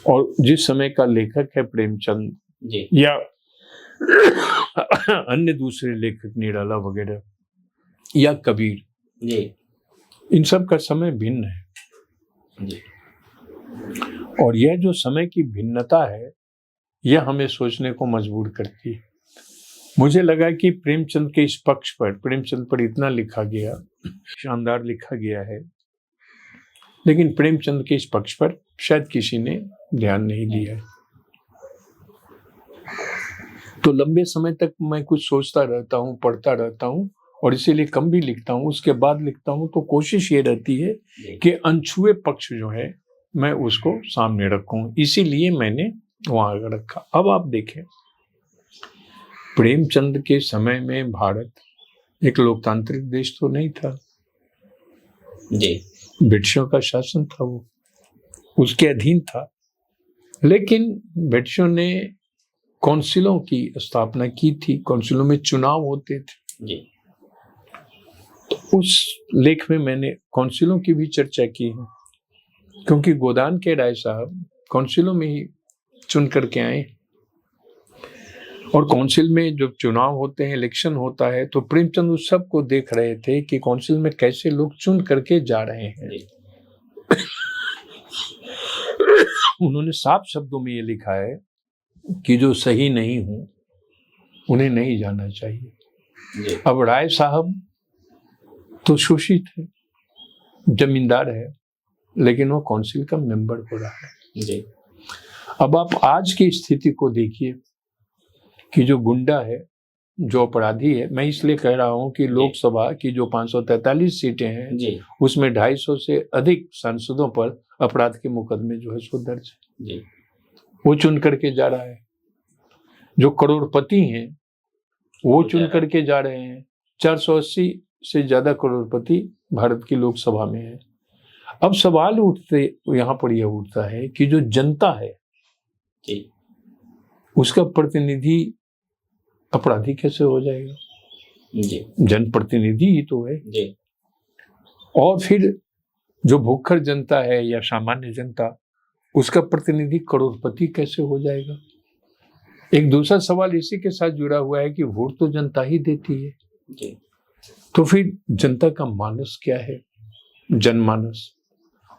और जिस समय का लेखक है प्रेमचंद या अन्य दूसरे लेखक निराला वगैरह या कबीर, इन सब का समय भिन्न है। और यह जो समय की भिन्नता है यह हमें सोचने को मजबूर करती है। मुझे लगा कि प्रेमचंद के इस पक्ष पर, प्रेमचंद पर इतना लिखा गया, शानदार लिखा गया है, लेकिन प्रेमचंद के इस पक्ष पर शायद किसी ने ध्यान नहीं दिया है। तो लंबे समय तक मैं कुछ सोचता रहता हूँ, पढ़ता रहता हूँ और इसीलिए कम भी लिखता हूँ। उसके बाद लिखता हूँ तो कोशिश ये रहती है कि अनछुए पक्ष जो है मैं उसको सामने रखूं, इसीलिए मैंने वहां रखा। अब आप देखें, प्रेमचंद के समय में भारत एक लोकतांत्रिक देश तो नहीं था जी, ब्रिटिशों का शासन था, वो उसके अधीन था, लेकिन ब्रिटिशों ने काउंसिलों की स्थापना की थी, काउंसिलों में चुनाव होते थे जी। तो उस लेख में मैंने काउंसिलों की भी चर्चा की है, क्योंकि गोदान के राय साहब काउंसिलों में ही चुन करके आए और काउंसिल में जब चुनाव होते हैं, इलेक्शन होता है, तो प्रेमचंद उस सब को देख रहे थे कि काउंसिल में कैसे लोग चुन करके जा रहे हैं। उन्होंने साफ शब्दों में ये लिखा है कि जो सही नहीं हूं उन्हें नहीं जाना चाहिए। अब राय साहब तो शोषित है, जमींदार है, लेकिन वो काउंसिल का मेंबर हो रहा है जी। अब आप आज की स्थिति को देखिए कि जो गुंडा है, जो अपराधी है, मैं इसलिए कह रहा हूं कि लोकसभा की जो 543 सीटें हैं जी, उसमें 250 से अधिक सांसदों पर अपराध के मुकदमे जो है सो दर्ज है जी। वो चुन करके जा रहा है। जो करोड़पति हैं वो चुन करके जा रहे हैं। 480 से ज्यादा करोड़पति भारत की लोकसभा में है। अब सवाल यहाँ पर यह उठता है कि जो जनता है जी उसका प्रतिनिधि अपराधी कैसे हो जाएगा? जी जनप्रतिनिधि ही तो है। जी और फिर जो भूखर जनता है या सामान्य जनता, उसका प्रतिनिधि करोड़पति कैसे हो जाएगा? एक दूसरा सवाल इसी के साथ जुड़ा हुआ है कि वोट तो जनता ही देती है जी। तो फिर जनता का मानस क्या है? जनमानस,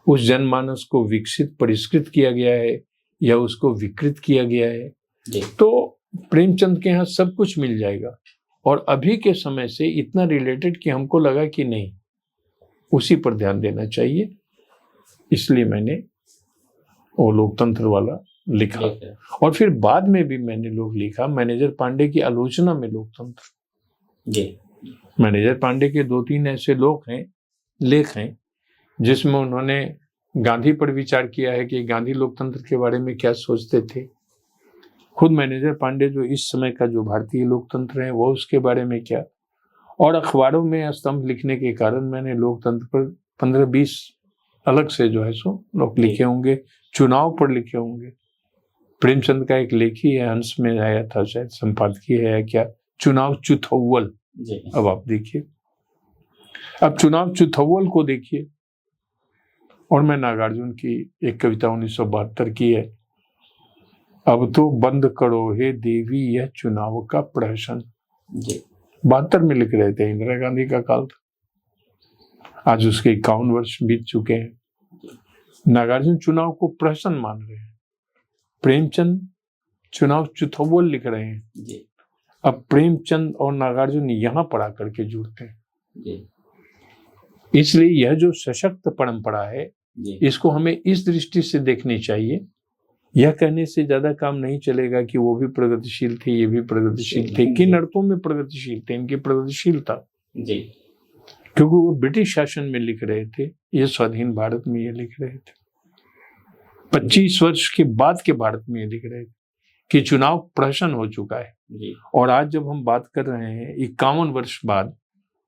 उस जनमानस को विकसित परिष्कृत किया गया है या उसको विकृत किया गया है? जी। तो प्रेमचंद के यहाँ सब कुछ मिल जाएगा। और अभी के समय से इतना रिलेटेड कि हमको लगा कि नहीं, उसी पर ध्यान देना चाहिए, इसलिए मैंने वो लोकतंत्र वाला लिखा। और फिर बाद में भी मैंने लोग लिखा मैनेजर पांडे की आलोचना में लोकतंत्र। जी। मैनेजर पांडे के 2-3 ऐसे लेख हैं जिसमें उन्होंने गांधी पर विचार किया है कि गांधी लोकतंत्र के बारे में क्या सोचते थे। खुद मैनेजर पांडे जो इस समय का जो भारतीय लोकतंत्र है वो उसके बारे में क्या, और अखबारों में स्तंभ लिखने के कारण मैंने लोकतंत्र पर 15-20 अलग से जो है सो लोग लिखे होंगे, चुनाव पर लिखे होंगे। प्रेमचंद का एक लेख ही है, हंस में आया था शायद, संपादकीय है क्या, चुनाव चुथौवल। अब आप देखिए, अब चुनाव चुथौवल को देखिए। और मैं नागार्जुन की एक कविता 1972 की है, अब तो बंद करो हे देवी यह चुनाव का प्रहसन। 72 में लिख रहे थे, इंदिरा गांधी का काल था। आज उसके 51 वर्ष बीत चुके हैं। नागार्जुन चुनाव को प्रहसन मान रहे हैं, प्रेमचंद चुनाव चुथौवल लिख रहे हैं। अब प्रेमचंद और नागार्जुन यहाँ पर आकर के जुड़ते हैं। इसलिए यह जो सशक्त परंपरा है इसको हमें इस दृष्टि से देखनी चाहिए। यह कहने से ज्यादा काम नहीं चलेगा कि वो भी प्रगतिशील थे, ये भी प्रगतिशील थे। किन अर्थों में प्रगतिशील थे? इनकी प्रगतिशीलता जी, क्योंकि वो ब्रिटिश शासन में लिख रहे थे, ये स्वाधीन भारत में ये लिख रहे थे। 25 वर्ष के बाद के भारत में ये लिख रहे थे कि चुनाव प्रहसन हो चुका है जी। और आज जब हम बात कर रहे हैं 51 वर्ष बाद,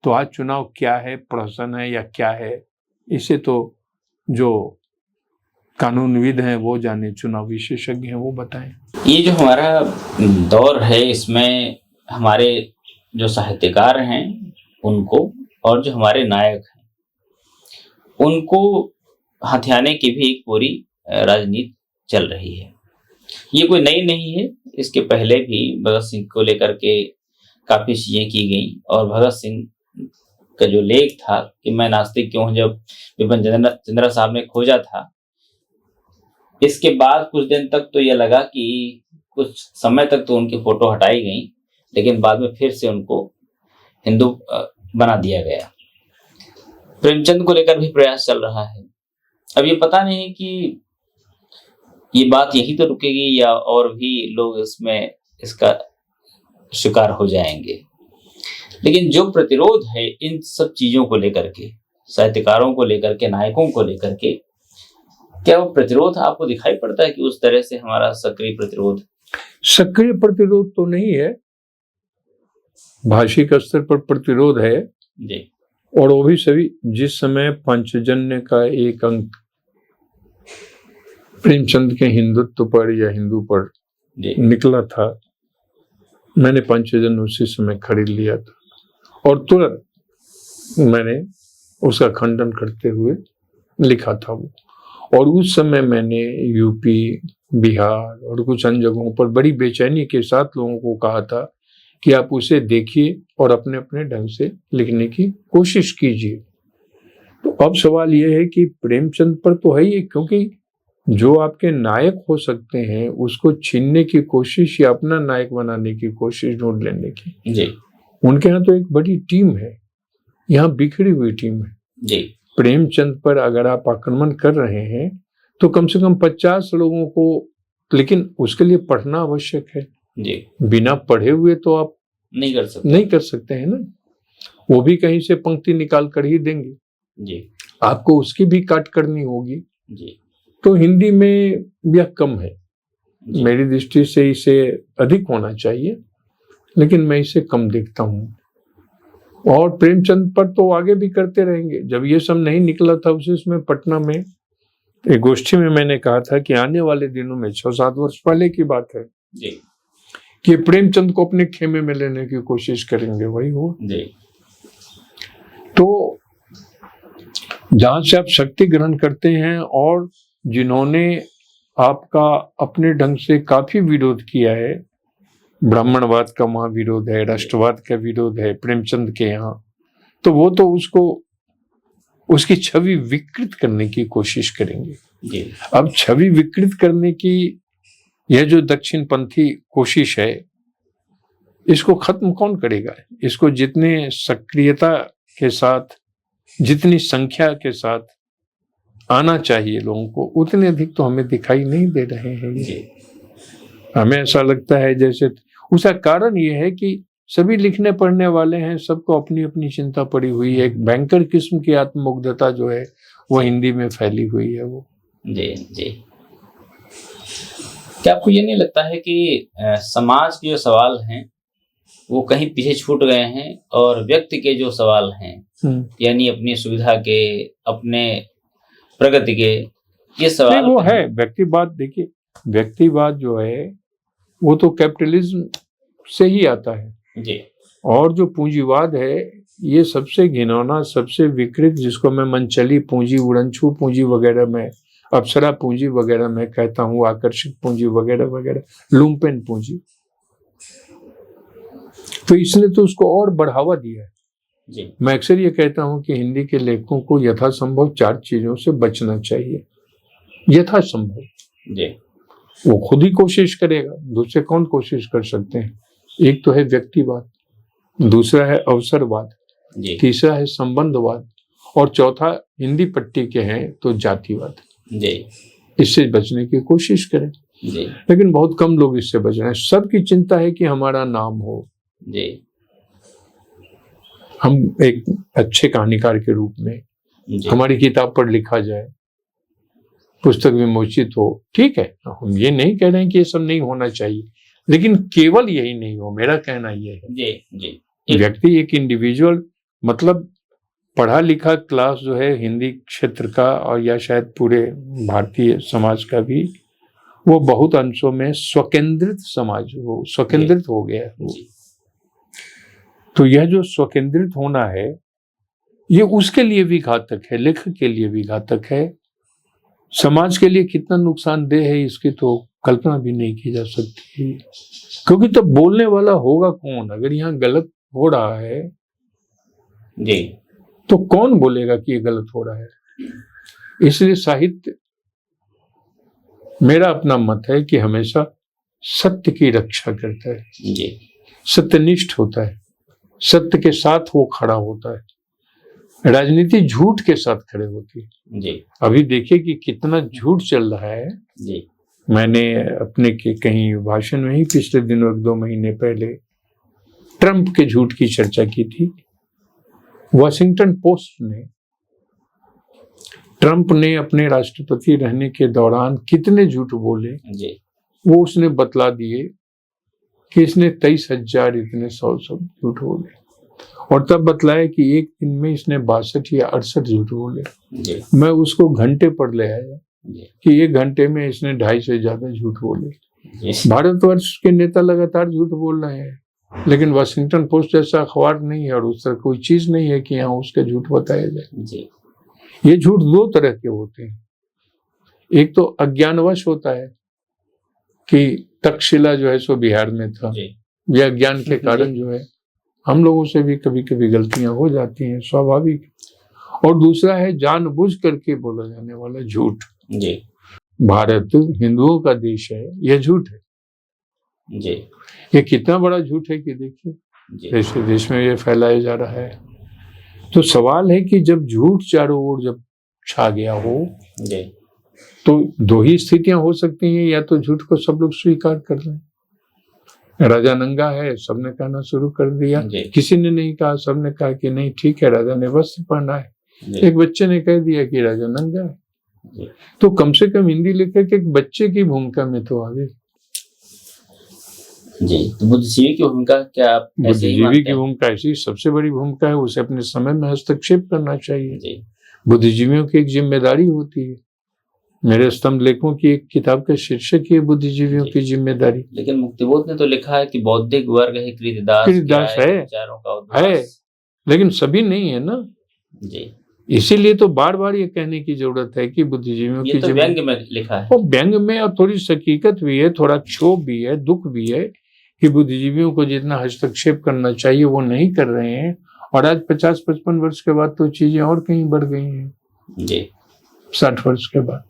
तो आज चुनाव क्या है, प्रहसन है या क्या है, इसे तो जो कानूनविद हैं वो जाने, चुनाव विशेषज्ञ हैं वो बताएं। ये जो हमारा दौर है इसमें हमारे जो साहित्यकार हैं उनको और जो हमारे नायक हैं उनको हथियाने की भी एक पूरी राजनीति चल रही है। ये कोई नई नहीं है, इसके पहले भी भगत सिंह को लेकर के काफी चीजें की गई। और भगत सिंह का जो लेख था कि मैं नास्तिक क्यों हूं, जब विपिन चंद्रा साहब ने खोजा था, इसके बाद कुछ दिन तक तो ये लगा कि कुछ समय तक तो उनकी फोटो हटाई गई, लेकिन बाद में फिर से उनको हिंदू बना दिया गया। प्रेमचंद को लेकर भी प्रयास चल रहा है। अब ये पता नहीं कि ये बात यही तो रुकेगी या और भी लोग इसका शिकार हो जाएंगे। लेकिन जो प्रतिरोध है इन सब चीजों को लेकर के, साहित्यकारों को लेकर के, नायकों को लेकर के, क्या वो प्रतिरोध आपको दिखाई पड़ता है कि उस तरह से हमारा सक्रिय प्रतिरोध तो नहीं है, भाषिक स्तर पर प्रतिरोध है जी। और वो भी सभी, जिस समय पंचजन्य का एक अंक प्रेमचंद के हिंदुत्व पर या हिंदू पर निकला था, मैंने पंचजन्य उसी समय खरीद लिया था और तुरंत मैंने उसका खंडन करते हुए लिखा था वो। और उस समय मैंने यूपी, बिहार और कुछ अन्य जगहों पर बड़ी बेचैनी के साथ लोगों को कहा था कि आप उसे देखिए और अपने अपने ढंग से लिखने की कोशिश कीजिए। तो अब सवाल यह है कि प्रेमचंद पर तो है ही, क्योंकि जो आपके नायक हो सकते हैं उसको छीनने की कोशिश या अपना नायक बनाने की कोशिश ढूंढ लेने की जी। उनके यहाँ तो एक बड़ी टीम है, यहाँ बिखरी हुई टीम है जी। प्रेमचंद पर अगर आप आक्रमण कर रहे हैं तो कम से कम 50 लोगों को, लेकिन उसके लिए पढ़ना आवश्यक है जी। बिना पढ़े हुए तो आप नहीं कर सकते हैं ना। वो भी कहीं से पंक्ति निकाल कर ही देंगे जी। आपको उसकी भी काट करनी होगी जी। तो हिंदी में यह कम है, मेरी दृष्टि से इसे अधिक होना चाहिए, लेकिन मैं इसे कम देखता हूँ। और प्रेमचंद पर तो आगे भी करते रहेंगे। जब ये सब नहीं निकला था उसे इसमें पटना में एक गोष्ठी में मैंने कहा था कि आने वाले दिनों में 6-7 वर्ष पहले की बात है जी कि प्रेमचंद को अपने खेमे में लेने की कोशिश करेंगे, वही हो जी। तो जहां से आप शक्ति ग्रहण करते हैं और जिन्होंने आपका अपने ढंग से काफी विरोध किया है, ब्राह्मणवाद का वहां विरोध है, राष्ट्रवाद का विरोध है प्रेमचंद के यहाँ, तो वो तो उसकी छवि विकृत करने की कोशिश करेंगे जी। अब छवि विकृत करने की यह जो दक्षिणपंथी कोशिश है, इसको खत्म कौन करेगा? इसको जितने सक्रियता के साथ, जितनी संख्या के साथ आना चाहिए लोगों को, उतने अधिक तो हमें दिखाई नहीं दे रहे हैं। हमें ऐसा लगता है जैसे, उसका कारण यह है कि सभी लिखने पढ़ने वाले हैं, सबको अपनी अपनी चिंता पड़ी हुई है। एक बैंकर किस्म की आत्ममुग्धता जो है वो हिंदी में फैली हुई है वो। जी जी। क्या आपको ये नहीं लगता है कि समाज के जो सवाल हैं वो कहीं पीछे छूट गए हैं और व्यक्ति के जो सवाल हैं, यानी अपनी सुविधा के, अपने प्रगति के, ये सवाल वो है व्यक्तिवाद। देखिए, व्यक्तिवाद जो है वो तो कैपिटलिज्म से ही आता है जी। और जो पूंजीवाद है ये सबसे घिनौना, सबसे विकृत, जिसको मैं मनचली पूंजी, उड़नछू पूंजी वगैरह में, अप्सरा पूंजी वगैरह में कहता हूँ, आकर्षक पूंजी वगैरह वगैरह, लुम्पेन पूंजी, तो इसने तो उसको और बढ़ावा दिया है जी। मैं अक्सर ये कहता हूँ कि हिंदी के लेखकों को यथासंभव 4 चीजों से बचना चाहिए। यथासंभव जी। वो खुद ही कोशिश करेगा, दूसरे कौन कोशिश कर सकते हैं? एक तो है व्यक्तिवाद, दूसरा है अवसरवाद, तीसरा है संबंधवाद, और चौथा हिंदी पट्टी के हैं तो जातिवाद जी। इससे बचने की कोशिश करें जी। लेकिन बहुत कम लोग इससे बच रहे हैं। सबकी चिंता है कि हमारा नाम हो जी। हम एक अच्छे कहानीकार के रूप में जी। हमारी किताब पर लिखा जाए, पुस्तक विमोचित हो, ठीक है, हम ये नहीं कह रहे हैं कि ये सब नहीं होना चाहिए, लेकिन केवल यही नहीं हो, मेरा कहना ये है। जी जी। व्यक्ति एक इंडिविजुअल, मतलब पढ़ा लिखा क्लास जो है हिंदी क्षेत्र का और या शायद पूरे भारतीय समाज का भी, वो बहुत अंशों में स्वकेंद्रित समाज हो, स्वकेंद्रित हो गया है। तो यह जो स्वकेंद्रित होना है ये उसके लिए भी घातक है, लेखक के लिए भी घातक है, समाज के लिए कितना नुकसानदेह है इसकी तो कल्पना भी नहीं की जा सकती। क्योंकि तो बोलने वाला होगा कौन? अगर यहाँ गलत हो रहा है जी, तो कौन बोलेगा कि ये गलत हो रहा है? इसलिए साहित्य, मेरा अपना मत है कि हमेशा सत्य की रक्षा करता है जी। सत्यनिष्ठ होता है, सत्य के साथ वो खड़ा होता है। राजनीति झूठ के साथ खड़े होती है जी। अभी देखिए कि कितना झूठ चल रहा है जी। मैंने अपने के कहीं भाषण में ही पिछले दिनों 1-2 महीने पहले ट्रंप के झूठ की चर्चा की थी। वॉशिंगटन पोस्ट ने ट्रंप ने अपने राष्ट्रपति रहने के दौरान कितने झूठ बोले जी। वो उसने बतला दिए कि इसने 23,000 इतने 100 सब झूठ बोले, और तब बतलाया कि एक दिन में इसने 62 या 68 झूठ बोले। मैं उसको घंटे पर ले आया कि 1 घंटे में इसने 250 से ज्यादा झूठ बोले। भारतवर्ष के नेता लगातार झूठ बोल रहे हैं, लेकिन वॉशिंगटन पोस्ट जैसा अखबार नहीं है और उस तरह कोई चीज नहीं है कि यहाँ उसका झूठ बताया जाए। ये झूठ 2 तरह के होते हैं। एक तो अज्ञानवश होता है कि तक्षशिला जो है सो बिहार में था, यह अज्ञान के कारण जो है हम लोगों से भी कभी कभी गलतियां हो जाती हैं, स्वाभाविक। और दूसरा है जानबूझ करके बोला जाने वाला झूठ। भारत हिंदुओं का देश है, यह झूठ है जी। ये कितना बड़ा झूठ है कि देखिए जैसे देश में ये फैलाया जा रहा है। तो सवाल है कि जब झूठ चारों ओर जब छा गया हो जी, तो 2 ही स्थितियां हो सकती हैं, या तो झूठ को सब लोग स्वीकार कर लें, राजा नंगा है सबने कहना शुरू कर दिया, किसी ने नहीं कहा, सबने कहा कि नहीं ठीक है राजा ने वस्त्र पहना है, एक बच्चे ने कह दिया कि राजा नंगा है। तो कम से कम हिंदी लेखक एक बच्चे की भूमिका में तो आ गए। जी, तो बुद्धिजीवी की भूमिका क्या आप ऐसे ही बुद्धिजीवी मानते की हैं? भूमिका ऐसी सबसे बड़ी भूमिका है, उसे अपने समय में हस्तक्षेप करना चाहिए। जी, बुद्धिजीवियों की एक जिम्मेदारी होती है। मेरे स्तंभ लेखों की एक किताब का शीर्षक ही है बुद्धिजीवियों जी। की जिम्मेदारी। लेकिन मुक्तिबोध ने तो लिखा है कि बौद्धिक वर्ग है कृतदास, कृतदास क्या है, विचारों का है, उद्वास। लेकिन सभी नहीं है ना। जी, इसीलिए तो बार बार ये कहने की जरूरत है कि बुद्धिजीवियों ये की तो जिम्मेदारी, व्यंग में लिखा है। और व्यंग में और थोड़ी हकीकत भी है, थोड़ा क्षोभ भी है, दुख भी है कि बुद्धिजीवियों को जितना हस्तक्षेप करना चाहिए वो नहीं कर रहे हैं। और आज 50-55 वर्ष के बाद तो चीजें और कहीं बढ़ गई हैं। जी, 60 वर्ष के बाद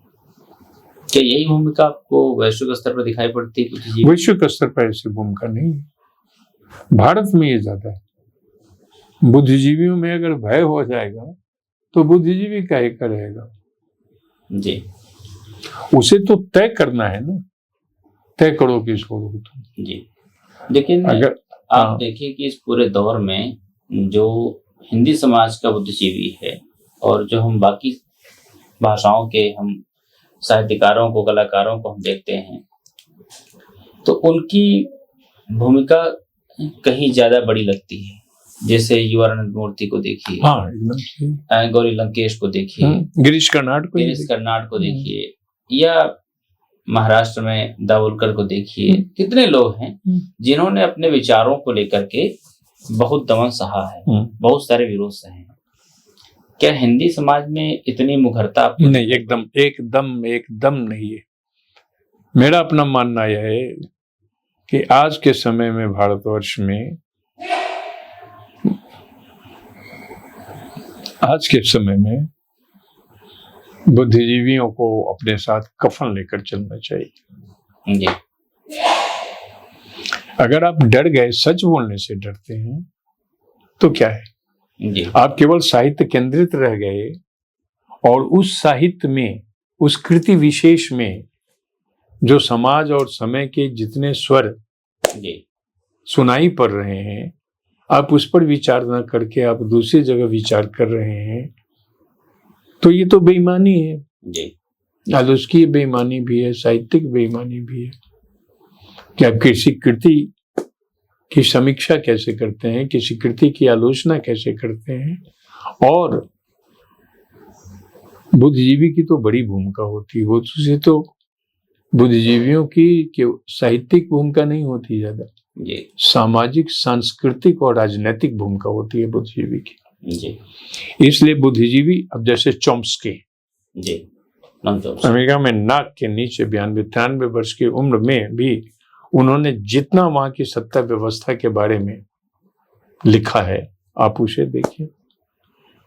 क्या यही भूमिका आपको वैश्विक स्तर पर दिखाई पड़ती है बुद्धिजीवी? वैश्विक स्तर पर ऐसी भूमिका नहीं है। भारत में ये ज्यादा है। बुद्धिजीवियों में अगर भय हो जाएगा तो बुद्धिजीवी काहे का रहेगा? जी, उसे तो तय करना है ना, तय करो किसको रोको तुम। जी। लेकिन अगर आप हाँ, देखिए कि इस पूरे दौर में जो हिंदी समाज का बुद्धिजीवी है और जो हम बाकी भाषाओं के हम साहित्यकारों को, कलाकारों को हम देखते हैं, तो उनकी भूमिका कहीं ज्यादा बड़ी लगती है। जैसे युवानंद मूर्ति को देखिए, हाँ एकदम सही। गौरी लंकेश को देखिए, गिरीश कर्नाड को ही गिरीश देखिए। कर्नाड को देखिए, या महाराष्ट्र में दाभोलकर को देखिए। कितने लोग हैं जिन्होंने अपने विचारों को लेकर के बहुत दमन सहा है, बहुत सारे विरोध सहे हैं। क्या हिंदी समाज में इतनी मुखरता आपको नहीं, एकदम एकदम एकदम नहीं है। मेरा अपना मानना यह है कि आज के समय में भारतवर्ष में, आज के समय में बुद्धिजीवियों को अपने साथ कफन लेकर चलना चाहिए। जी, अगर आप डर गए, सच बोलने से डरते हैं तो क्या है? जी, आप केवल साहित्य केंद्रित रह गए और उस साहित्य में, उस कृति विशेष में जो समाज और समय के जितने स्वर जी, सुनाई पड़ रहे हैं, आप उस पर विचार न करके आप दूसरी जगह विचार कर रहे हैं, तो ये तो बेईमानी है। जी, आलोचकीय बेईमानी भी है, साहित्यिक बेईमानी भी है कि आप किसी कृति की समीक्षा कैसे करते हैं, किसी कृति की आलोचना कैसे करते हैं। और बुद्धिजीवी की तो बड़ी भूमिका होती है, वो तो बुद्धिजीवियों की साहित्यिक भूमिका नहीं होती ज्यादा, जी, सामाजिक, सांस्कृतिक और राजनीतिक भूमिका होती है बुद्धिजीवी की। जी, इसलिए बुद्धिजीवी, अब जैसे चॉम्स्की, जी, अमेरिका में नाक के नीचे 92-93 वर्ष की उम्र में भी उन्होंने जितना वहां की सत्ता व्यवस्था के बारे में लिखा है, आप उसे देखिए।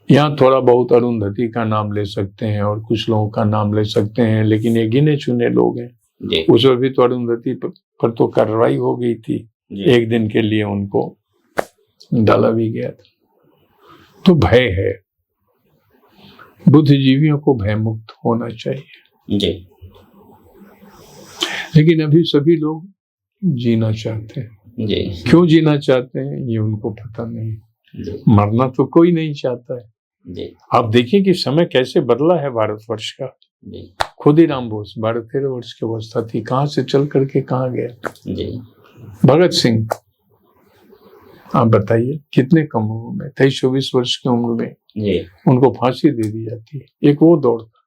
यहाँ थोड़ा बहुत अरुंधति का नाम ले सकते हैं और कुछ लोगों का नाम ले सकते हैं, लेकिन ये गिने चुने लोग हैं। जी, उसमें भी तो अरुंधति पर तो कार्रवाई हो गई थी, जी, एक दिन के लिए उनको डाला भी गया था। तो भय है, बुद्धिजीवियों को भय मुक्त होना चाहिए। जी, लेकिन अभी सभी लोग जीना चाहते हैं। जी, क्यों जीना चाहते हैं ये उनको पता नहीं। जी, मरना तो कोई नहीं चाहता है। जी, आप देखिए कि समय कैसे बदला है भारतवर्ष का। जी, खुदीराम बोस 12-13 वर्ष की अवस्था थी, कहां से चल करके कहां गया। जी, भगत सिंह, आप बताइए कितने कम उम्र में, 23-24 वर्ष की उम्र में जी, उनको फांसी दे दी जाती है। एक वो दौर था।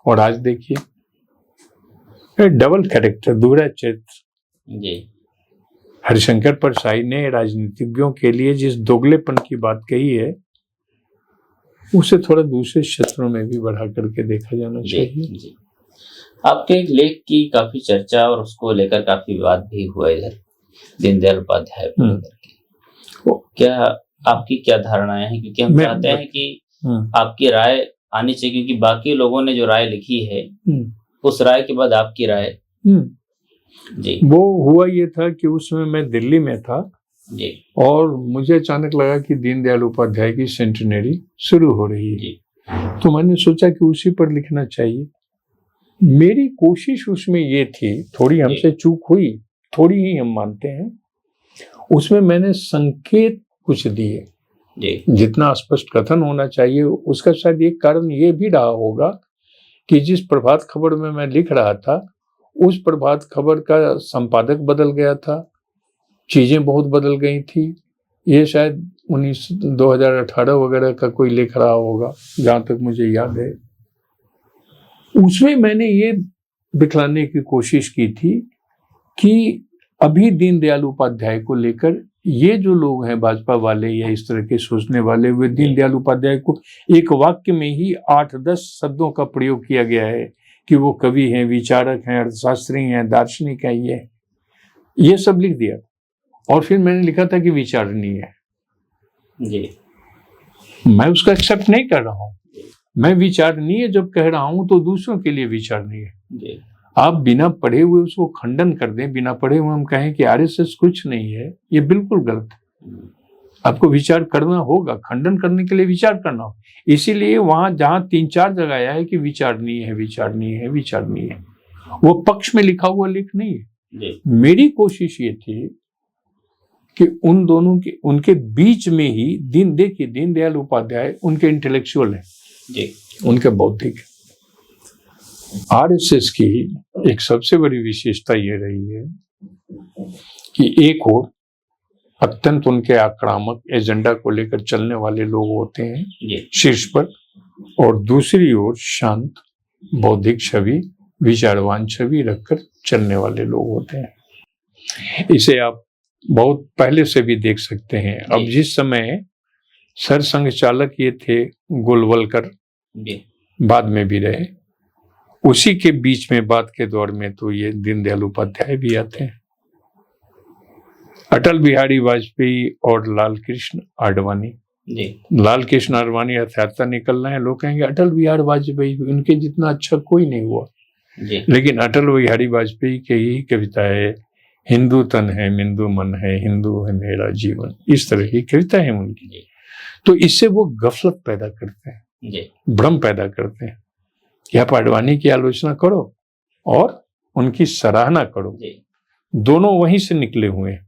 और आज देखिए डबल कैरेक्टर, दूसरा चरित्र। जी, हरिशंकर परसाई ने राजनीतिज्ञों के लिए जिस दोगलेपन की बात कही है, उसे थोड़ा दूसरे क्षेत्रों में भी बढ़ा करके देखा जाना चाहिए। जी। आपके एक लेख की काफी चर्चा और उसको लेकर काफी विवाद भी हुआ इधर, दीनदयाल उपाध्याय को लेकर के। क्या आपकी क्या धारणाएं हैं? क्योंकि हम चाहते हैं कि आपकी राय आनी चाहिए, क्योंकि बाकी लोगों ने जो राय लिखी है उस राय के बाद आपकी राय। जी, वो हुआ ये था कि उसमें मैं दिल्ली में था जी, और मुझे अचानक लगा कि दीनदयाल उपाध्याय की सेंटेनरी शुरू हो रही है। जी, तो मैंने सोचा कि उसी पर लिखना चाहिए। मेरी कोशिश उसमें ये थी, थोड़ी हमसे चूक हुई, थोड़ी ही हम मानते हैं, उसमें मैंने संकेत कुछ दिए। जी, जितना स्पष्ट कथन होना चाहिए, उसका शायद एक कारण ये भी रहा होगा कि जिस प्रभात खबर में मैं लिख रहा था, उस प्रभात खबर का संपादक बदल गया था, चीजें बहुत बदल गई थी। ये शायद 2018 वगैरह का कोई लिख रहा होगा, जहां तक मुझे याद है। उसमें मैंने ये दिखलाने की कोशिश की थी कि अभी दीनदयाल उपाध्याय को लेकर ये जो लोग हैं भाजपा वाले या इस तरह के सोचने वाले, वे दीनदयाल उपाध्याय को एक वाक्य में ही 8-10 शब्दों का प्रयोग किया गया है कि वो कवि हैं, विचारक हैं, अर्थशास्त्री हैं, दार्शनिक हैं, ये सब लिख दिया। और फिर मैंने लिखा था कि विचारणीय है जी। मैं उसका एक्सेप्ट नहीं कर रहा हूं। मैं विचारणीय जब कह रहा हूं तो दूसरों के लिए विचारणीय है। आप बिना पढ़े हुए उसको खंडन कर दें, बिना पढ़े हुए हम कहें कि आरएसएस कुछ नहीं है, ये बिल्कुल गलत है। आपको विचार करना होगा, खंडन करने के लिए विचार करना होगा। इसीलिए वहां जहां 3-4 जगह आया है कि विचारणीय है, विचारणीय है, विचारणीय है, वो पक्ष में लिखा हुआ लेख नहीं है। मेरी कोशिश ये थी कि उन दोनों के, उनके बीच में ही देखिए दीनदयाल उपाध्याय उनके इंटेलेक्चुअल है जी, उनके बौद्धिक। आरएसएस की एक सबसे बड़ी विशेषता ये रही है कि एक और अत्यंत उनके आक्रामक एजेंडा को लेकर चलने वाले लोग होते हैं शीर्ष पर, और दूसरी ओर शांत बौद्धिक छवि, विचारवान छवि रखकर चलने वाले लोग होते हैं। इसे आप बहुत पहले से भी देख सकते हैं। अब जिस समय सरसंघ चालक ये थे गोलवलकर, बाद में भी रहे, उसी के बीच में बाद के दौर में तो ये दीनदयाल उपाध्याय भी आते हैं। अटल बिहारी वाजपेयी और लाल कृष्ण आडवाणी। लाल कृष्ण आडवाणी हत्याता निकल रहे हैं, लोग कहेंगे अटल बिहारी वाजपेयी उनके जितना अच्छा कोई नहीं हुआ, लेकिन अटल बिहारी वाजपेयी के ही कविता है, हिंदू तन है हिंदू मन है, हिंदू है मेरा जीवन, इस तरह की कविता है उनकी। तो इससे वो गफलत पैदा करते हैं, भ्रम पैदा करते हैं कि आप आडवाणी की आलोचना करो और उनकी सराहना करो, दोनों वहीं से निकले हुए हैं।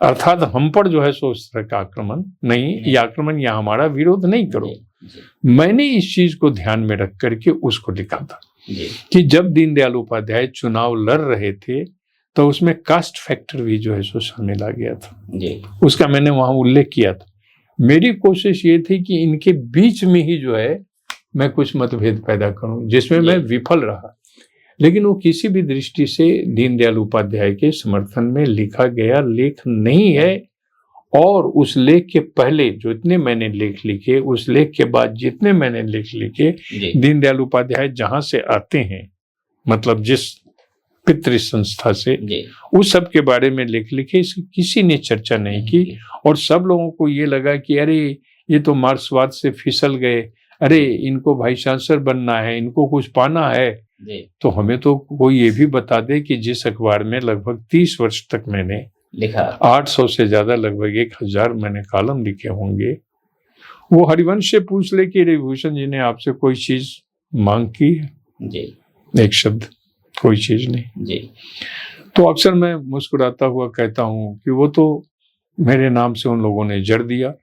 अर्थात हम पर जो है सो उस तरह का आक्रमण नहीं, ये आक्रमण या हमारा विरोध नहीं करो। मैंने इस चीज को ध्यान में रख करके उसको लिखा था कि जब दीनदयाल उपाध्याय चुनाव लड़ रहे थे तो उसमें कास्ट फैक्टर भी जो है सो शामिल आ गया था, उसका मैंने वहां उल्लेख किया था। मेरी कोशिश ये थी कि इनके बीच में ही जो है मैं कुछ मतभेद पैदा करूं, जिसमें मैं विफल रहा, लेकिन वो किसी भी दृष्टि से दीनदयाल उपाध्याय के समर्थन में लिखा गया लेख नहीं है। और उस लेख के पहले जो इतने मैंने लेख लिखे, उस लेख के बाद जितने मैंने लेख लिखे, दीनदयाल उपाध्याय जहां से आते हैं, मतलब जिस पितृ संस्था से, उस सब के बारे में लेख लिखे, इसकी किसी ने चर्चा नहीं की। और सब लोगों को ये लगा कि अरे ये तो मार्क्सवाद से फिसल गए, अरे इनको भाई चांसलर बनना है, इनको कुछ पाना है। तो हमें तो कोई ये भी बता दे कि जिस अखबार में लगभग 30 वर्ष तक मैंने लिखा, 800 से ज्यादा, लगभग 1000 मैंने कॉलम लिखे होंगे, वो हरिवंश से पूछ ले कि रविभूषण जी ने आपसे कोई चीज मांग की है? एक शब्द, कोई चीज नहीं। तो अक्सर मैं मुस्कुराता हुआ कहता हूं कि वो तो मेरे नाम से उन लोगों ने जड़ दिया।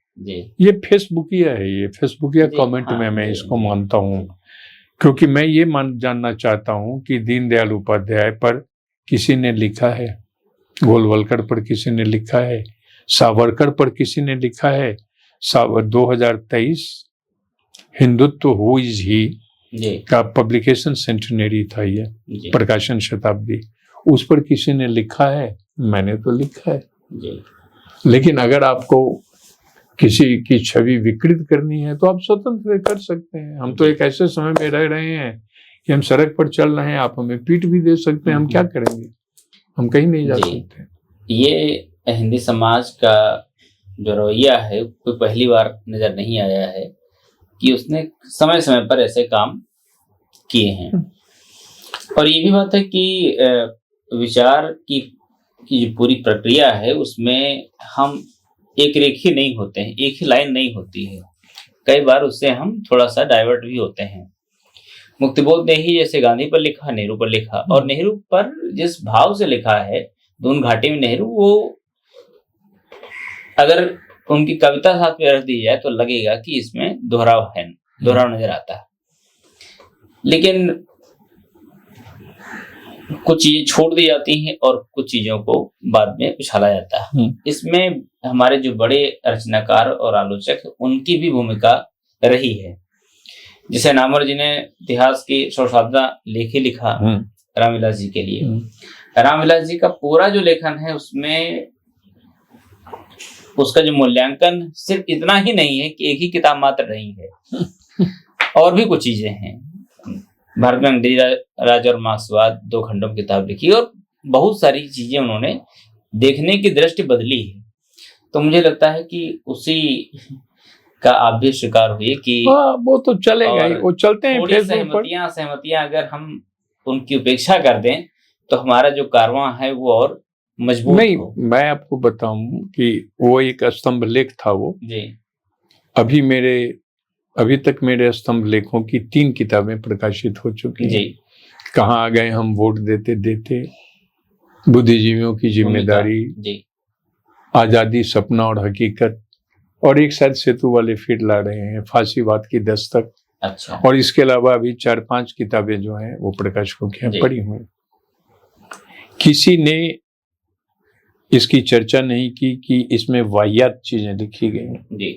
ये फेसबुकिया है, ये फेसबुकिया कमेंट में मैं इसको मानता हूं, क्योंकि मैं ये जानना चाहता हूं कि दीनदयाल उपाध्याय पर किसी ने लिखा है, गोलवलकर पर किसी ने लिखा है, सावरकर पर किसी ने लिखा है। 2023 हिंदुत्व हुईज ही का पब्लिकेशन सेंटेनरी था, ये प्रकाशन शताब्दी, उस पर किसी ने लिखा है? मैंने तो लिखा है। लेकिन अगर आपको किसी की छवि विकृत करनी है तो आप स्वतंत्र कर सकते हैं। हम तो एक ऐसे समय में रह रहे हैं कि हम सड़क पर चल रहे हैं, आप हमें पीट भी दे सकते हैं, हम क्या करेंगे? हम कहीं नहीं जा सकते। ये हिंदी समाज का जो रवैया है, कोई पहली बार नजर नहीं आया है कि उसने समय समय पर ऐसे काम किए हैं। और ये भी बात है कि विचार की जो पूरी प्रक्रिया है उसमें हम एक रेखी नहीं होते हैं, एक ही लाइन नहीं होती है, कई बार उससे हम थोड़ा सा डाइवर्ट भी होते हैं। मुक्तिबोध ने ही जैसे गांधी पर लिखा, नेहरू पर लिखा, और नेहरू पर जिस भाव से लिखा है, दून घाटी में नेहरू, वो अगर उनकी कविता साथ में रख दी जाए तो लगेगा कि इसमें दोहराव है, दोहराव नजर आता है। लेकिन कुछ चीजें छोड़ दी जाती हैं और कुछ चीजों को बाद में उछाला जाता है। इसमें हमारे जो बड़े रचनाकार और आलोचक हैं, उनकी भी भूमिका रही है। जैसे नामवर जी ने इतिहास की शोधसाधना लेख ही लिखा रामविलास जी के लिए। रामविलास जी का पूरा जो लेखन है उसमें उसका जो मूल्यांकन सिर्फ इतना ही नहीं है कि एक ही किताब मात्र नहीं है, और भी कुछ चीजें हैं। भारत में अंग्रेजी राज और मार्क्सवाद 2 खंडों की किताब लिखी और बहुत सारी चीजें उन्होंने देखने की दृष्टि बदली है। तो मुझे लगता है कि उसी का आप भी शिकार हुए कि वो तो चलेगा ही, वो चलते हैं। थोड़ी सहमतियां अगर हम उनकी उपेक्षा कर दें तो हमारा जो कारवां है वो और मजबूत नहीं हो। मैं आपको बताऊं कि वो एक स्तंभ लेख था वो जी। अभी तक मेरे स्तंभ लेखों की 3 किताबें प्रकाशित हो चुकी हैं। कहाँ आ गए हम वोट देते देते, बुद्धिजीवियों की जिम्मेदारी, आजादी सपना और हकीकत, और एक शायद सेतु वाले फिर ला रहे हैं फांसीवाद की दस्तक। अच्छा। और इसके अलावा अभी 4-5 किताबें जो हैं वो प्रकाशकों की हैं पढ़ी हुई। किसी ने इसकी चर्चा नहीं की कि इसमें वाहियात चीजें लिखी गई हैं।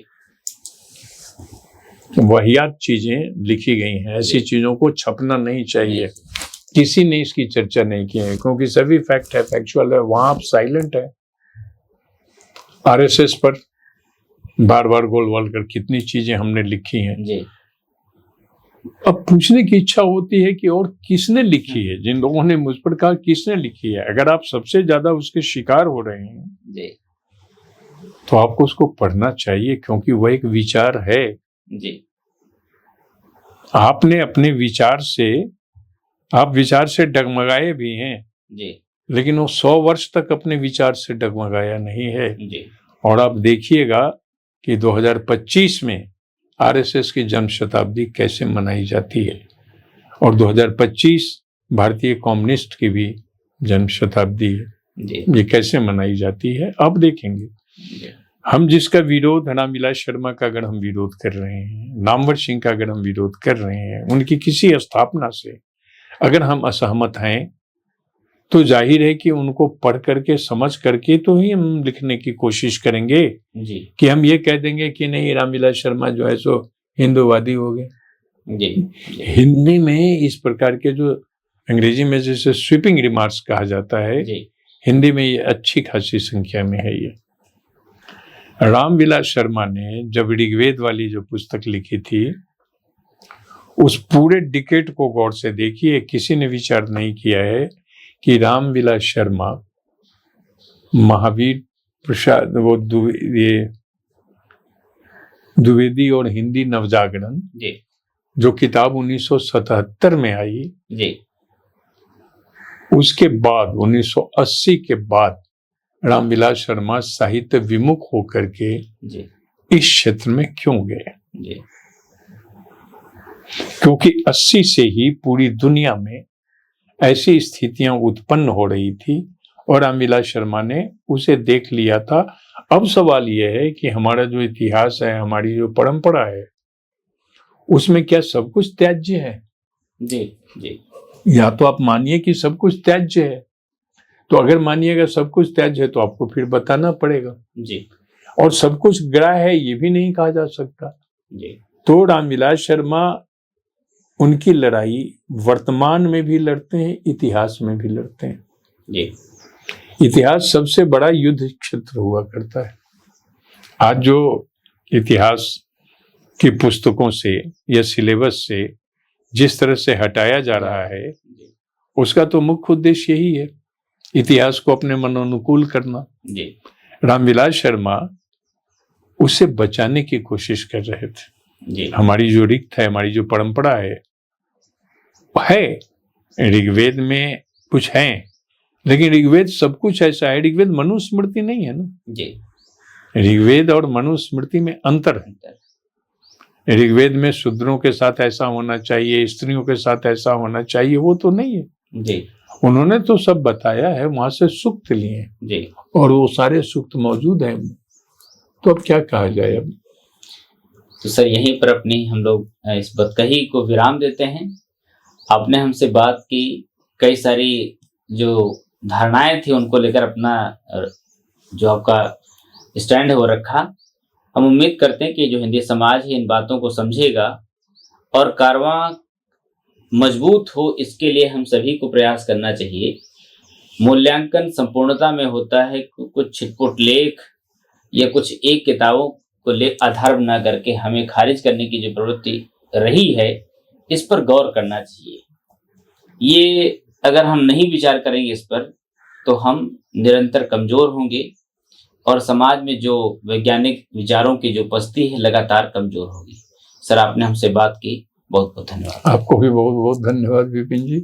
वाहियात चीजें लिखी गई हैं, ऐसी चीजों को छपना नहीं चाहिए। किसी ने इसकी चर्चा नहीं की है क्योंकि सभी फैक्ट है, फैक्चुअल है। वहां आप साइलेंट है। आरएसएस पर बार बार गोलवालकर कितनी चीजें हमने लिखी हैं जी। अब पूछने की इच्छा होती है कि और किसने लिखी है। जिन लोगों ने मुझ पर कहा किसने लिखी है, अगर आप सबसे ज्यादा उसके शिकार हो रहे हैं जी, तो आपको उसको पढ़ना चाहिए क्योंकि वह एक विचार है जी। आपने अपने विचार से, आप विचार से डगमगाए भी हैं जी, लेकिन वो 100 वर्ष तक अपने विचार से डगमगाया नहीं है जी। और आप देखिएगा कि 2025 में आरएसएस की जन्म शताब्दी कैसे मनाई जाती है, और 2025 भारतीय कम्युनिस्ट की भी जन्म शताब्दी है, ये कैसे मनाई जाती है अब देखेंगे। हम जिसका विरोध रामविलास शर्मा का अगर हम विरोध कर रहे हैं, नामवर सिंह का अगर हम विरोध कर रहे हैं, उनकी किसी स्थापना से अगर हम असहमत हैं, तो जाहिर है कि उनको पढ़ करके समझ करके तो ही हम लिखने की कोशिश करेंगे जी। कि हम ये कह देंगे कि नहीं रामविलास शर्मा जो है सो हिंदूवादी हो गए जी। हिंदी में इस प्रकार के जो अंग्रेजी में जैसे स्वीपिंग रिमार्क्स कहा जाता है जी, हिंदी में ये अच्छी खासी संख्या में है। ये रामविलास शर्मा ने जब ऋग्वेद वाली जो पुस्तक लिखी थी, उस पूरे डिकेट को गौर से देखिए, किसी ने विचार नहीं किया है कि रामविलास शर्मा महावीर प्रसाद वो ये द्विवेदी और हिंदी नवजागरण जी, जो किताब 1977 में आई जी, उसके बाद 1980 के बाद रामविलास शर्मा साहित्य विमुख होकर के जी, इस क्षेत्र में क्यों गए जी? क्योंकि 80 से ही पूरी दुनिया में ऐसी स्थितियां उत्पन्न हो रही थी और रामविलास शर्मा ने उसे देख लिया था। अब सवाल यह है कि हमारा जो इतिहास है, हमारी जो परंपरा है, उसमें क्या सब कुछ त्याज्य है जी जी? या तो आप मानिए कि सब कुछ त्याज्य है, तो अगर मानिएगा सब कुछ त्याज्य है तो आपको फिर बताना पड़ेगा जी। और सब कुछ ग्राह्य है ये भी नहीं कहा जा सकता जी। तो रामविलास शर्मा उनकी लड़ाई वर्तमान में भी लड़ते हैं, इतिहास में भी लड़ते हैं जी। इतिहास सबसे बड़ा युद्ध क्षेत्र हुआ करता है। आज जो इतिहास की पुस्तकों से या सिलेबस से जिस तरह से हटाया जा रहा है, उसका तो मुख्य उद्देश्य यही है, इतिहास को अपने मनोनुकूल करना जी। रामविलास शर्मा उसे बचाने की कोशिश कर रहे थे जी। हमारी जो रिक्त है, हमारी जो परंपरा है, ऋग्वेद में कुछ है, लेकिन ऋग्वेद सब कुछ ऐसा है। ऋग्वेद मनुस्मृति नहीं है ना जी। ऋग्वेद और मनुस्मृति में अंतर है। ऋग्वेद में शूद्रों के साथ ऐसा होना चाहिए, स्त्रियों के साथ ऐसा होना चाहिए, वो तो नहीं है जी। उन्होंने तो सब बताया है, वहां से सूक्त लिए जी, और वो सारे सूक्त मौजूद हैं। तो अब क्या कहा जाए? अब तो सर यहीं पर अपनी हम लोग इस बतकही को विराम देते हैं। आपने हमसे बात की, कई सारी जो धारणाएं थी उनको लेकर अपना जो आपका स्टैंड है वो रखा। हम उम्मीद करते हैं कि जो हिंदी समाज है इन बातों को समझेगा और कारवां मजबूत हो, इसके लिए हम सभी को प्रयास करना चाहिए। मूल्यांकन संपूर्णता में होता है, कुछ छिटपुट लेख या कुछ एक किताबों को ले आधार बना करके हमें खारिज करने की जो प्रवृत्ति रही है, इस पर गौर करना चाहिए। ये अगर हम नहीं विचार करेंगे इस पर, तो हम निरंतर कमजोर होंगे और समाज में जो वैज्ञानिक विचारों की जो उपस्थिति है लगातार कमजोर होगी। सर, आपने हमसे बात की, बहुत बहुत धन्यवाद। आपको भी बहुत बहुत धन्यवाद विपिन जी।